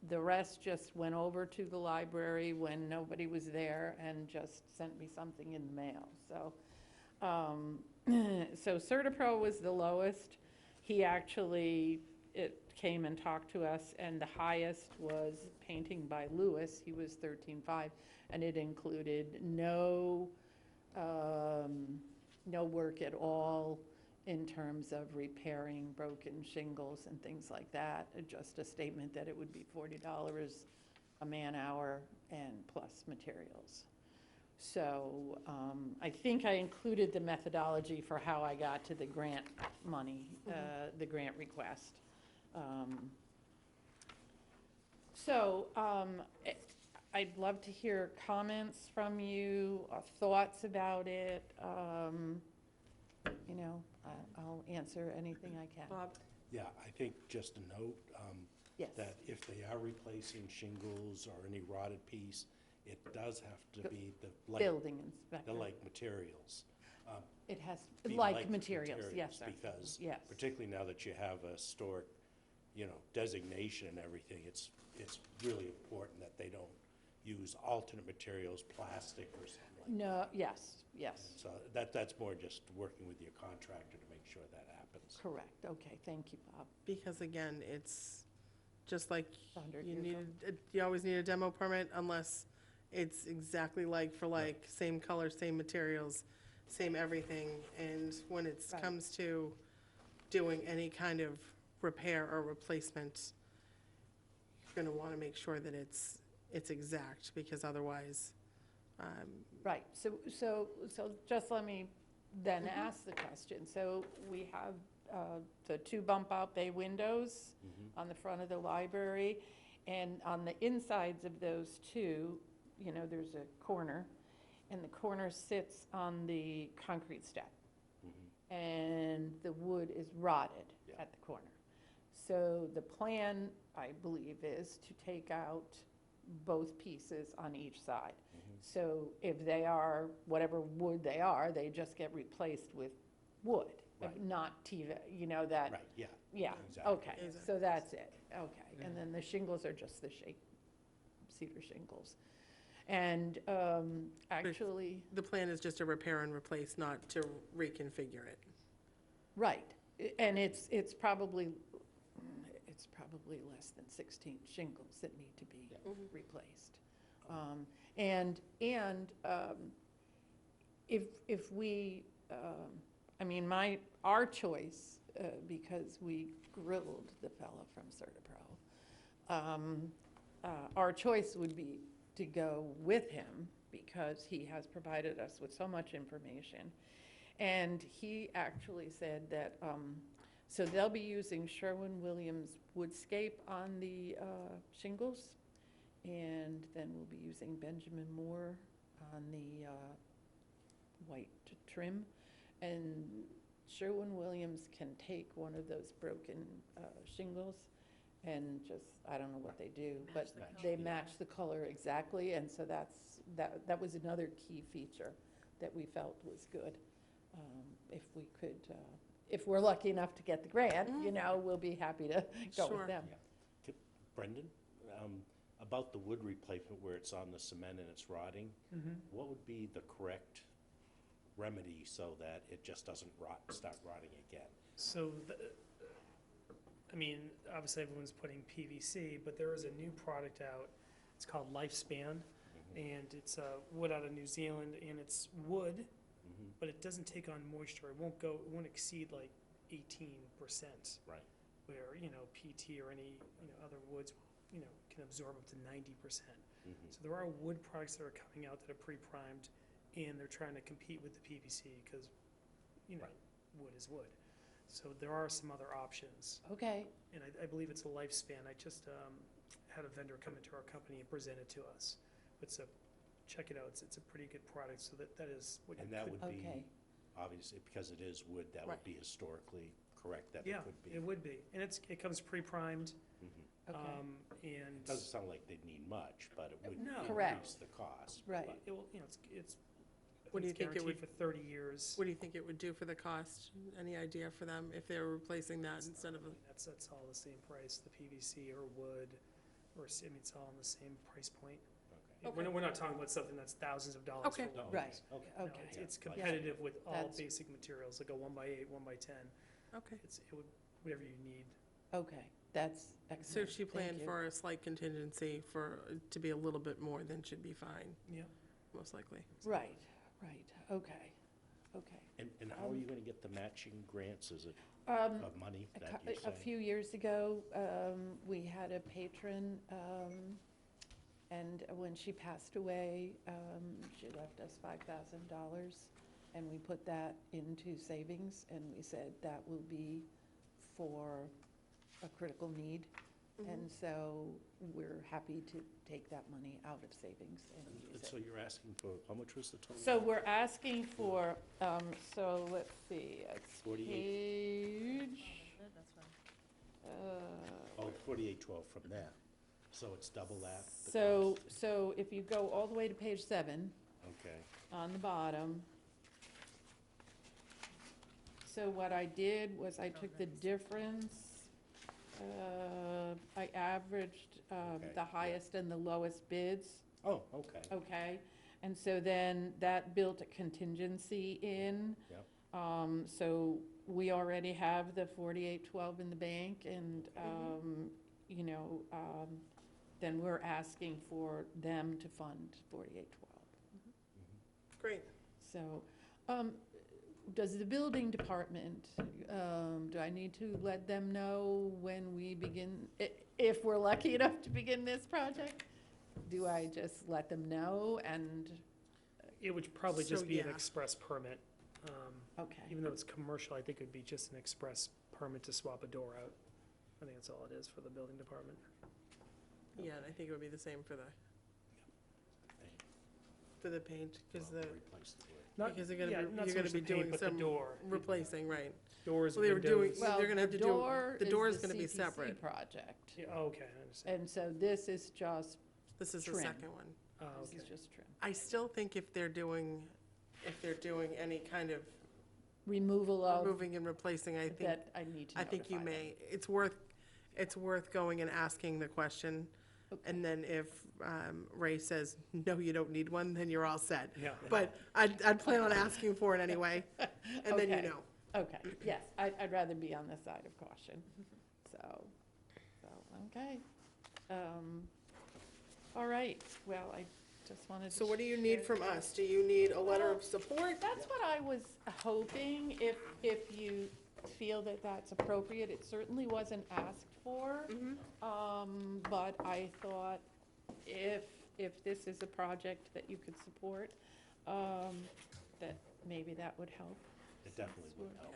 The rest just went over to the library when nobody was there and just sent me something in the mail. So, so CertaPro was the lowest. He actually came and talked to us, and the highest was painting by Lewis. He was 13.5, and it included no work at all in terms of repairing broken shingles and things like that. Just a statement that it would be $40 a man hour and plus materials. So I think I included the methodology for how I got to the grant money, the grant request. I'd love to hear comments from you, thoughts about it. You know, I'll answer anything I can. Bob? Yeah, I think just a note, Yes. that if they are replacing shingles or any rotted piece, it does have to be the like, Building inspector. the like materials. It has, Be like materials, yes, sir. Because Yes. particularly now that you have a historic, designation and everything, it's really important that they don't use alternate materials, plastic or something like that. No, yes, yes, So that's more just working with your contractor to make sure that happens. correct. Okay, thank you, Bob. Because again, it's just like Under you here, need, you always need a demo permit unless it's exactly like for like, same color, same materials, same everything. And when it Right. comes to doing any kind of repair or replacement, you're gonna wanna make sure that it's exact, because otherwise, Right, so just let me then ask the question. So we have the two bump-out bay windows on the front of the library, and on the insides of those two, there's a corner, and the corner sits on the concrete step, and the wood is rotted Yeah. at the corner. So the plan, I believe, is to take out both pieces on each side. So if they are, whatever wood they are, they just get replaced with wood, Right. not TV, that. Right, yeah. Yeah, Exactly. okay, Exactly. so that's it, okay. And then the shingles are just the cedar shingles. And actually, the plan is just to repair and replace, not to reconfigure it. right, and it's probably less than 16 shingles that need to be replaced. If we, our choice, because we grilled the fellow from CertaPro, our choice would be to go with him because he has provided us with so much information. And he actually said that, so they'll be using Sherwin-Williams Woodscape on the shingles, and then we'll be using Benjamin Moore on the white trim. And Sherwin-Williams can take one of those broken shingles and just, I don't know what they do, but they match the color exactly, and so that was another key feature that we felt was good. If we could, if we're lucky enough to get the grant, we'll be happy to go Sure. with them. Brendan, about the wood replacement where it's on the cement and it's rotting, what would be the correct remedy so that it just doesn't start rotting again? So, obviously everyone's putting PVC, but there is a new product out. It's called Lifespan, and it's wood out of New Zealand, and it's wood, but it doesn't take on moisture. It won't exceed like 18%. Right. Where, PT or any, other woods, can absorb up to 90%. So there are wood products that are coming out that are pre-primed, and they're trying to compete with the PVC because, wood is wood. So there are some other options, Okay, and I believe it's a Lifespan. I just had a vendor come into our company and present it to us. It's a check it out. It's a pretty good product, so that is what you And that could. would be, Okay. obviously, because it is wood, that Right. would be historically correct, that it Yeah, could be. it would be. And it comes pre-primed, Okay, and Doesn't sound like they'd need much, but it would No. Correct. increase the cost. right. it will, it's, What do you think it guaranteed would- for 30 years. What do you think it would do for the cost? Any idea for them if they were replacing that instead of a? That's all the same price, the PVC or wood, or, I mean, it's all in the same price point. Okay. We're not talking about something that's thousands of dollars Okay. for one. Right. Okay. No, Okay. it's Yeah. competitive with all That's- basic materials, like a 1x8, 1x10. Okay. Whatever you need. Okay, that's So excellent. she Thank planned you. for a slight contingency to be a little bit more than should be fine, Yeah. most likely. Right, okay. And how are you gonna get the matching grants? Is it Um, of money A that cou- you're A saying? few years ago, we had a patron, and when she passed away, she left us $5,000, and we put that into savings, and we said that will be for a critical need. And so we're happy to take that money out of savings and use So it. you're asking for, how much was the total? So we're asking for, so let's see, it's 48. page. Oh, 4812 from there. So it's double that? the So, cost? so if you go all the way to page 7, Okay, on the bottom. So what I did was I took the difference, I averaged Okay, the yeah. highest and the lowest bids, oh, okay, okay? And so then that built a contingency in. Yep. So we already have the 4812 in the bank, and, you know, then we're asking for them to fund 4812. Great. So, does the building department, do I need to let them know when we begin, if we're lucky enough to begin this project? Do I just let them know and, It would probably So, just be an yeah. express permit. okay, Even though it's commercial, I think it'd be just an express permit to swap a door out. I think that's all it is for the building department. Yeah, and I think it would be the same for the paint, because well, replace the wood. Not- Because you're gonna yeah, be- not you're so gonna much be the paint, doing but the some door. replacing, right. Doors, Well, they were doing, windows. well, they're gonna have the to do, door the is door's the gonna be CPC separate. project. Yeah, oh, okay, I understand. And so this is just, This is the trim. second one. Oh, this okay. is just trim. I still think if they're doing any kind of Removal of, removing and replacing, I think, that I need to I think you notify them. may. It's worth going and asking the question. And then if Ray says, no, you don't need one, then you're all set. Yeah. But I'd plan on asking for it anyway, and then you Okay. know. Okay, yes, I'd rather be on the side of caution, so, okay. All right, well, I just wanted to. So what do you need from us? Do you need a letter of support? That's what I was hoping, if you feel that that's appropriate. It certainly wasn't asked for. But I thought if this is a project that you could support, that maybe that would help. It definitely would help.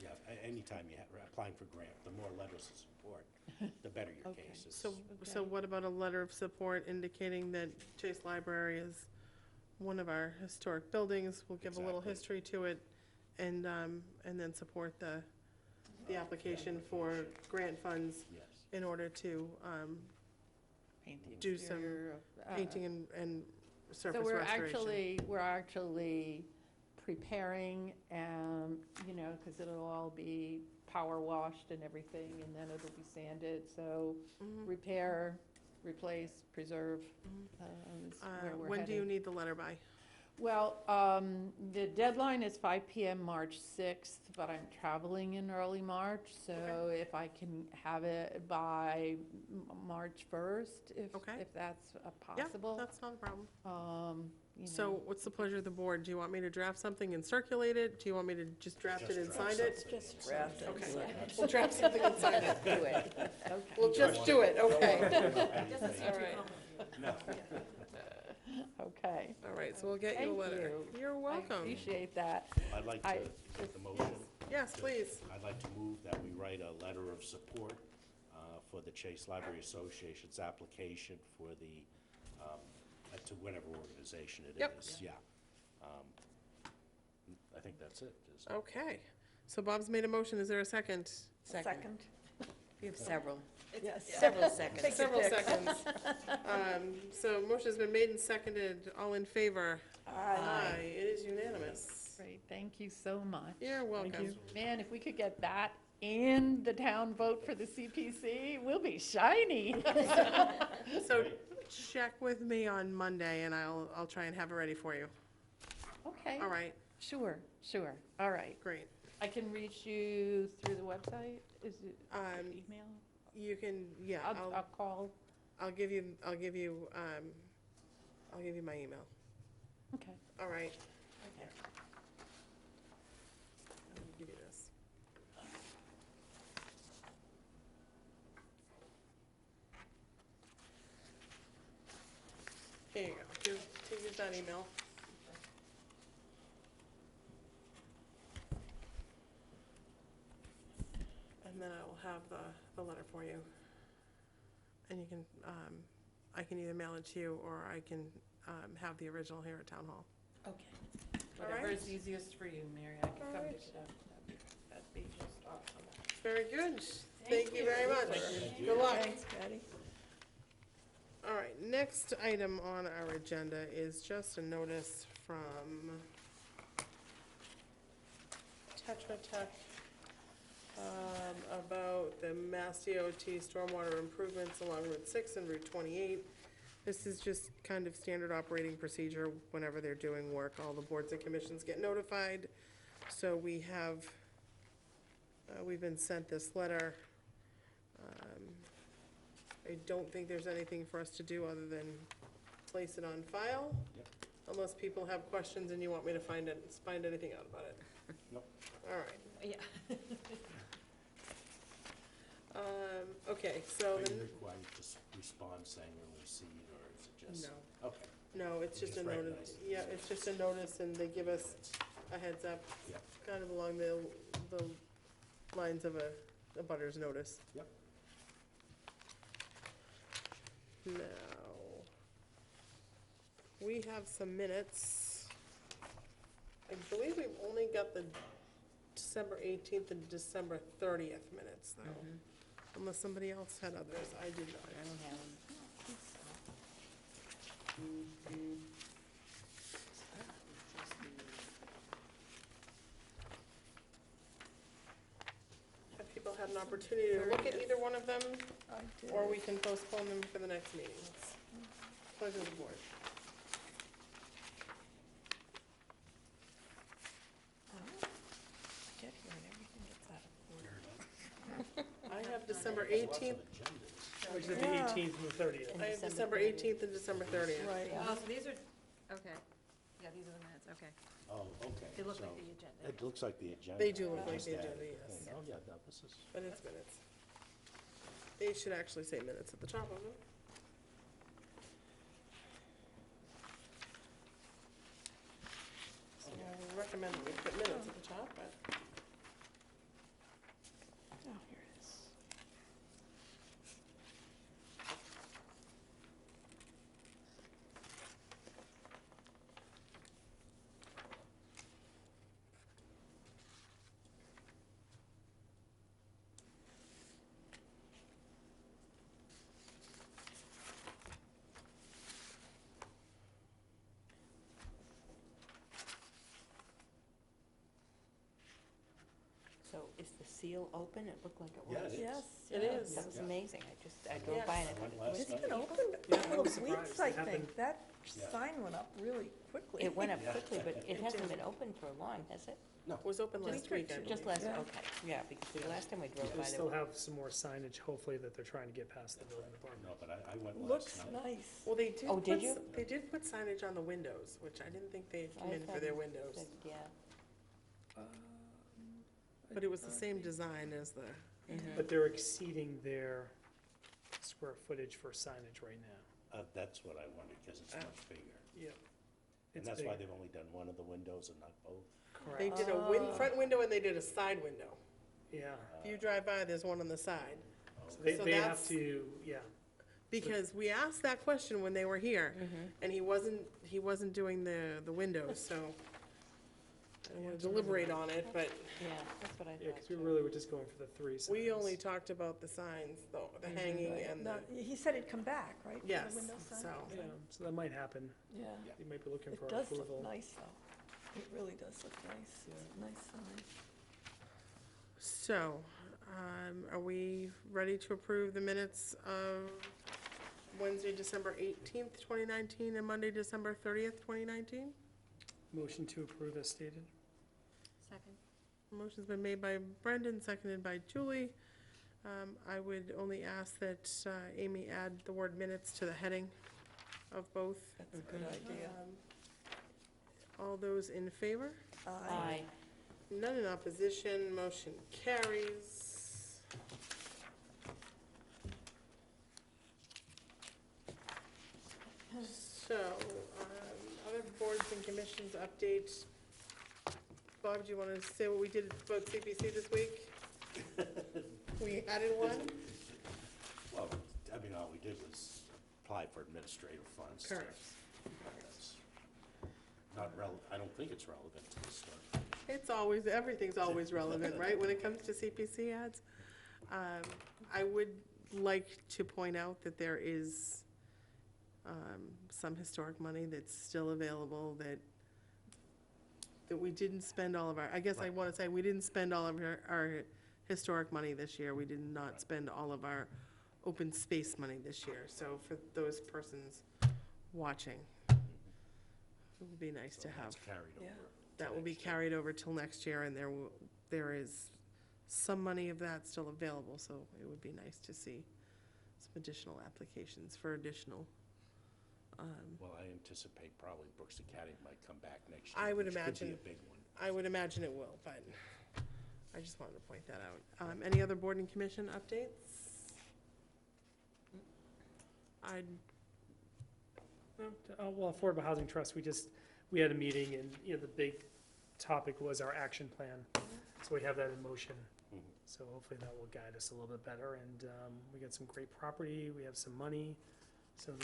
Yeah, anytime you're applying for grant, the more letters of support, the better your Okay. case is. So what about a letter of support indicating that Chase Library is one of our historic buildings? We'll give a little Exactly. history to it, and then support the application for grant funds Yes. in order to Paint the do some exterior of, painting and surface So restoration. we're actually preparing, you know, because it'll all be power washed and everything, and then it'll be sanded, so repair, replace, preserve, is where we're When do you heading. need the letter by? Well, the deadline is 5 PM, March 6th, but I'm traveling in early March, so if I can have it by March 1st, Okay. if that's Yeah, possible. that's not a problem. You So know. what's the pleasure of the board? Do you want me to draft something and circulate it? Do you want me to just draft it and sign it? Just draft it. Okay, we'll draft something and sign it. Do it. Okay. We'll just do it, okay. All right. No, Okay. All right, so we'll get you a Thank letter. you. You're I welcome. appreciate that. I'd like I- to make the motion. Yes, please. I'd like to move that we write a letter of support for the Chase Library Association's application for the to whatever organization it Yep. is, yeah. I think that's it. Okay, so Bob's made a motion, is there a second? Second. You have several, Yes. several seconds. Take your Several pick. seconds. So motion's been made and seconded, all in favor? Aye. It is unanimous. Great, thank you so much. You're welcome. Man, if we could get that in the town vote for the CPC, we'll be shiny. So check with me on Monday and I'll try and have it ready for you. Okay. All right, Sure, all right. great. I can reach you through the website, is it email? You can, yeah, I'll call, I'll give you my email. okay. All right. Okay. Let me give you this. Here you go. Use that email. And then I will have the letter for you. And you can, I can either mail it to you or I can have the original here at Town Hall. Okay. All Whatever right. is easiest for you, Mary, I can All come right. pick it up. That'd be just awesome. Very good. Thank you very much. Thank you. Good luck. Thanks, Patty. All right, next item on our agenda is just a notice from Tetra Tech about the Mass DOT stormwater improvements along Route 6 and Route 28. This is just kind of standard operating procedure. Whenever they're doing work, all the boards and commissions get notified. So we have, we've been sent this letter. I don't think there's anything for us to do other than place it on file. Yep. Unless people have questions and you want me to find anything out about it. Nope. All right. Yeah. Okay, Are so you then, required to respond saying when we see it, or is it just? no, Okay. no, it's just a Just notice. recognize it. Yeah, it's just a notice and they give us a heads up. Yep. Kind of along the lines of a butter's notice. Yep. Now, we have some minutes. I believe we've only got the December 18th and December 30th minutes, though. Unless somebody else had others, I did not. I don't have them. Have people had an opportunity to look at either one of them, I did. or we can postpone them for the next meeting? It's pleasure of the board. I get here and everything gets out of order. I have December Lots of 18th, agendas. Which is the Yeah. 18th and the 30th. And I have December December 30th. 18th and December 30th. Right. Oh, so these are, okay. Yeah, these are the minutes, okay. Oh, okay. They look So like the agenda. It looks like the agenda. They do look I like just the added agenda, it. yes. Oh, yeah, no, this is, But it's minutes. They should actually say minutes at the top of them. So I recommend we put minutes at the top, but. Oh, here it is. So is the seal open? It looked like it Yeah, was. it is. Yes. It yes. is. That was Yeah. amazing. I drove by and I it went it last was. It's night. been open a Yeah, I couple was of weeks, surprised. I It happened- think. That Yeah. sign went up really quickly. It went up Yeah. quickly, but it It hasn't did. been open for long, has it? It was open last Just- week, I Just believe. last, Yeah. okay, yeah, because the last time we drove They by, still there have some more signage, hopefully, that they're trying to get past the building department. no, but I went Looks last night. nice. Well, they did Oh, did put, you? they did put signage on the windows, which I didn't think they had come I in for thought their you windows. said, yeah. But it was the same design as the, But they're exceeding their square footage for signage right now. That's what I wondered, because it's Oh. much bigger. Yep. And It's that's why big. they've only done one of the windows and not both. they Correct. did a front window and they did a side window. Yeah. If you drive by, there's one on the side. So they So have that's- to, yeah. Because we asked that question when they were here, and he wasn't doing the windows, so I don't want to deliberate on it, but Yeah, that's what I Yeah, thought. because we too. really were just going for the 3 signs. we only talked about the signs, the hanging and the, Now, he said he'd come back, right? for the yes, window sign? so. Yeah, so that might happen. Yeah, You might be looking for it does approval. look nice, though. It really does look nice. It's a nice sign. So, are we ready to approve the minutes of Wednesday, December 18th, 2019, and Monday, December 30th, 2019? Motion to approve as stated. Second. Motion's been made by Brendan, seconded by Julie. I would only ask that Amy add the word minutes to the heading of both. That's a good idea. All those in favor? Aye. None in opposition, motion carries. So, other boards and commissions updates. Bob, do you want to say what we did about CPC this week? We added one? Well, I mean, all we did was apply for administrative funds. Correct. That's not relevant, I don't think it's relevant to the story. It's always, everything's always relevant, right, when it comes to CPC ads? I would like to point out that there is some historic money that's still available that we didn't spend all of our, I guess I want to say, we didn't spend all of our historic money this year. We did not spend all of our open space money this year. So for those persons watching, it would be nice to have. That's carried Yeah. over. That will be carried over till next year, and there is some money of that still available, so it would be nice to see some additional applications for additional. Well, I anticipate probably Brooks Academy might come back next year. I would which could imagine. be a big one. I would imagine it will, but I just wanted to point that out. Any other board and commission updates? I'd, Well, Affordable Housing Trust, we had a meeting and, the big topic was our action plan. So we have that in motion. Mhm. So hopefully that will guide us a little bit better. And we got some great property, we have some money. So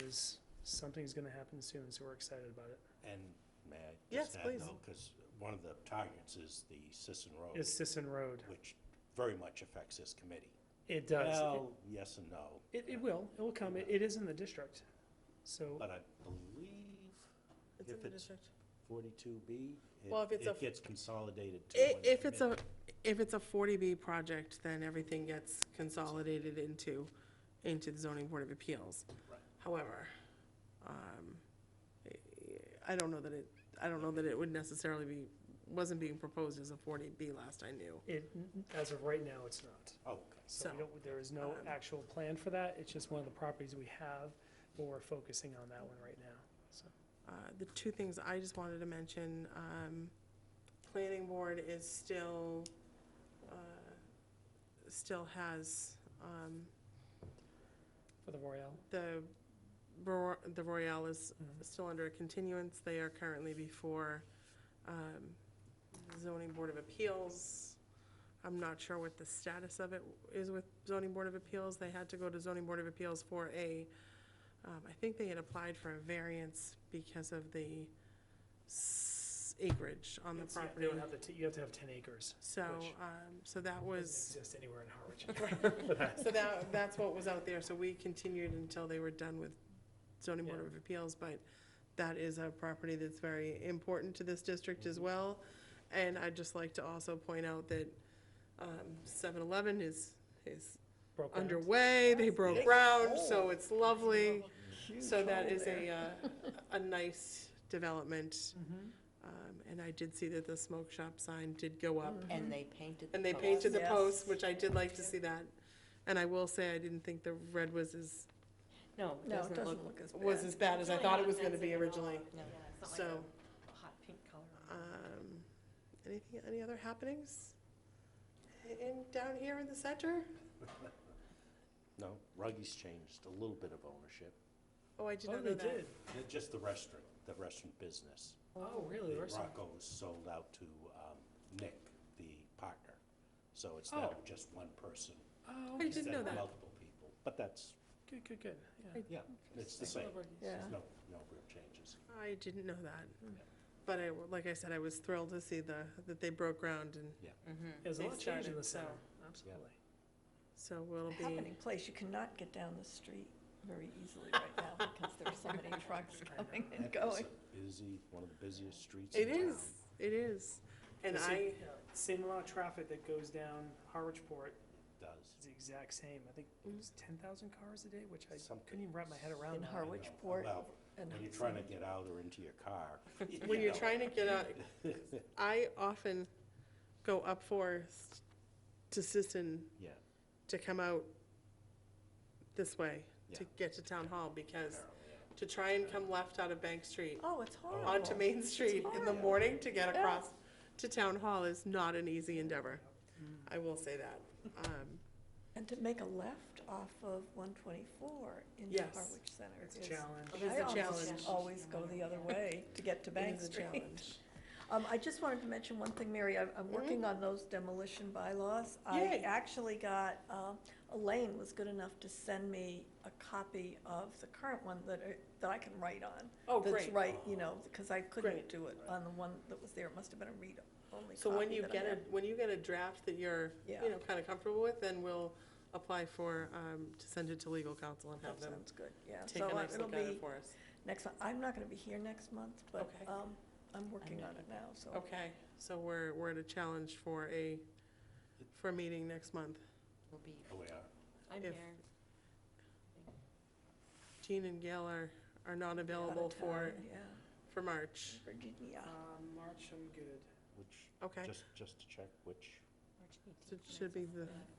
something's gonna happen soon, so we're excited about it. And may I Yes, just add, please. though, because one of the targets is the Sisson Road, It's Sisson Road. which very much affects this committee. It does. Well, yes and no. It will come. It is in the district. So, But I believe it's in if the it's district. 42B, Well, if it's a- it gets consolidated to one If it's committee. if it's a 40B project, then everything gets consolidated into the zoning board of appeals. Right. However, I don't know that it would necessarily wasn't being proposed as a 40B last I knew. as of right now, it's not. Oh, okay. So So, there is no actual plan for that. It's just one of the properties we have, but we're focusing on that one right now, so. The two things I just wanted to mention, planning board is still has, For the Royale? the Royale is still under a continuance. They are currently before zoning board of appeals. I'm not sure what the status of it is with zoning board of appeals. They had to go to zoning board of appeals for I think they had applied for a variance because of the acreage on the It's- yeah, property. They don't have you have to have 10 acres. So, which so that doesn't was, exist anywhere in Harwich. so that's what was out there. So we continued until they were done with zoning board Yeah. of appeals, but that is a property that's very important to this district as well. And I'd just like to also point out that 7-Eleven is Broke ground. underway. They broke ground, so it's lovely. So that is a nice development. And I did see that the smoke shop sign did go up. And they painted the And they posts. painted the Yes. posts, which I did like to see that. And I will say, I didn't think the red was as No, it No, it doesn't look. doesn't look as bad. was as bad as I thought it was gonna be originally. No. So, Hot pink color. any other happenings? Down here in the center? No, Ruggies changed a little bit of ownership. Oh, I did Oh, not know they that. did? Just the restaurant business. Oh, really? The Restaurant? Rocco's sold out to Nick, the partner. So it's now Oh. just one person Oh, I didn't instead know of that. multiple people. But that's Good, yeah. Yeah, it's the same. Yeah. No real changes. I didn't know that. But like I said, I was thrilled to see that they broke ground, and There's a They lot of change in started, the so- center, absolutely. so we'll be, Happening place, you cannot get down the street very easily right now because there are so many trucks coming and It's going. a busy, one of the busiest streets it in town. is. And The I, same amount of traffic that goes down Harwich Port Does. is the exact same. I think it was 10,000 cars a day, which I Something. couldn't even wrap my head around In that. Harwich know, Port well, and When you're Hudson. trying to get out or into your car. when you you're know. trying to get out, I often go up Forest to Sisson Yeah. to come out this way to Yeah. get to Town Hall, because to try and come left out of Bank Street Oh, it's horrible. onto Main Street in the horrible. morning to get Yeah. across to Town Hall is not an easy endeavor. I will say that. And to make a left off of 124 into Yes. Harwich Center It's a is. challenge. It is I a almost challenge. always go the other way to get to Bank It is a Street. challenge. I just wanted to mention one thing, Mary. I'm working on those demolition bylaws. I Yay. actually got, Elaine was good enough to send me a copy of the current one that I can write on. Oh, That's great. right, you know, because I couldn't Great. do it on the one that was there. It must have been a read-only copy So when you that I get have. when you get a draft that you're, Yeah. kind of comfortable with, then we'll apply for, to send it to legal counsel and have That them sounds good, yeah. take So a nice it'll look at be it for us. next month. I'm not gonna be here next month, but, Okay. I'm working on it now, so. Okay, so we're at a challenge for a meeting next month. Will be, Oh, we are. I'm If- here. Jean and Gail are not Out of available town, Yeah, for March. Virginia. March, I'm good. Which, Okay, just to check which, March so 18th. it should be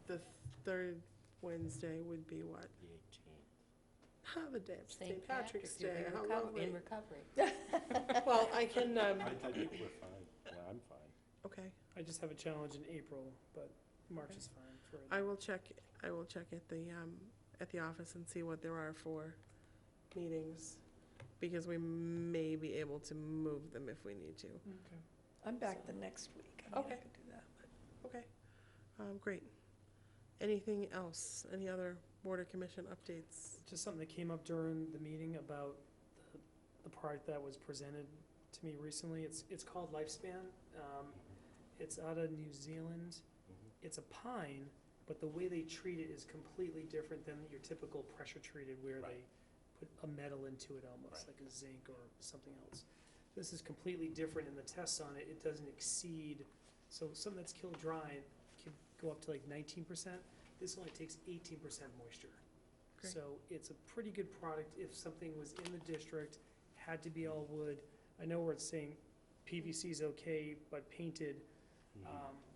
the third Wednesday would be what? the 18th. The day of St. St. Patrick's you'll be Day, how in lovely. recovery. Well, I can, I think we're fine. Yeah, I'm fine. okay, I just have a challenge in April, but March is fine for I will check at the office and see what there are for meetings, because we may be able to move them if we need to. Okay. I'm back the next week. I mean, I Okay. could do that, but. Okay, great. Anything else? Any other board or commission updates? Just something that came up during the meeting about the product that was presented to me recently. It's called Lifespan. It's out of New Zealand. It's a pine, but the way they treat it is completely different than your typical pressure treated, where they put a metal into it almost, like a zinc or something else. This is completely different, and the tests on it, it doesn't exceed, so something that's killed dry can go up to like 19%. This only takes 18% moisture. Great. So it's a pretty good product if something was in the district, had to be all wood. I know where it's saying PVC is okay, but painted,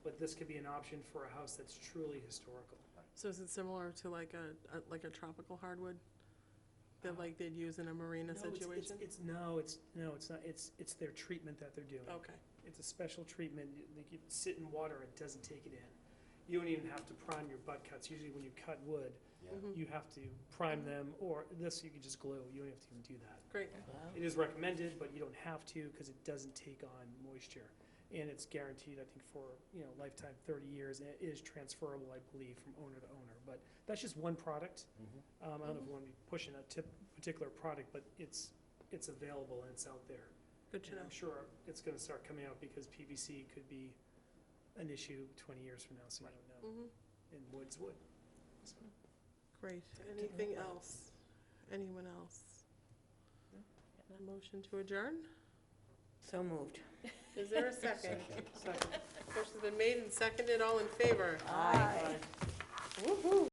but this could be an option for a house that's truly historical. So is it similar to like a tropical hardwood that like they'd use in a marina No, it's- situation? It's not. It's their treatment that they're doing. Okay, It's a special treatment. They could sit in water, it doesn't take it in. You don't even have to prime your butt cuts. Usually when you cut wood, Yeah. you have to prime them, or this you could just glue. You don't have to even do that. great. It is recommended, but you don't have to because it doesn't take on moisture. And it's guaranteed, I think, for, lifetime, 30 years, and it is transferable, I believe, from owner to owner. But that's just one product. I don't know if we want to be pushing a particular product, but it's available and it's out there. Good to And know. I'm sure it's gonna start coming out because PVC could be an issue 20 years from now, so you don't know. And wood's wood. So, Great. Anything else? Anyone else? Motion to adjourn? So moved. Is there a second? Second. Motion's been made and seconded. All in favor? Aye. Woo-hoo.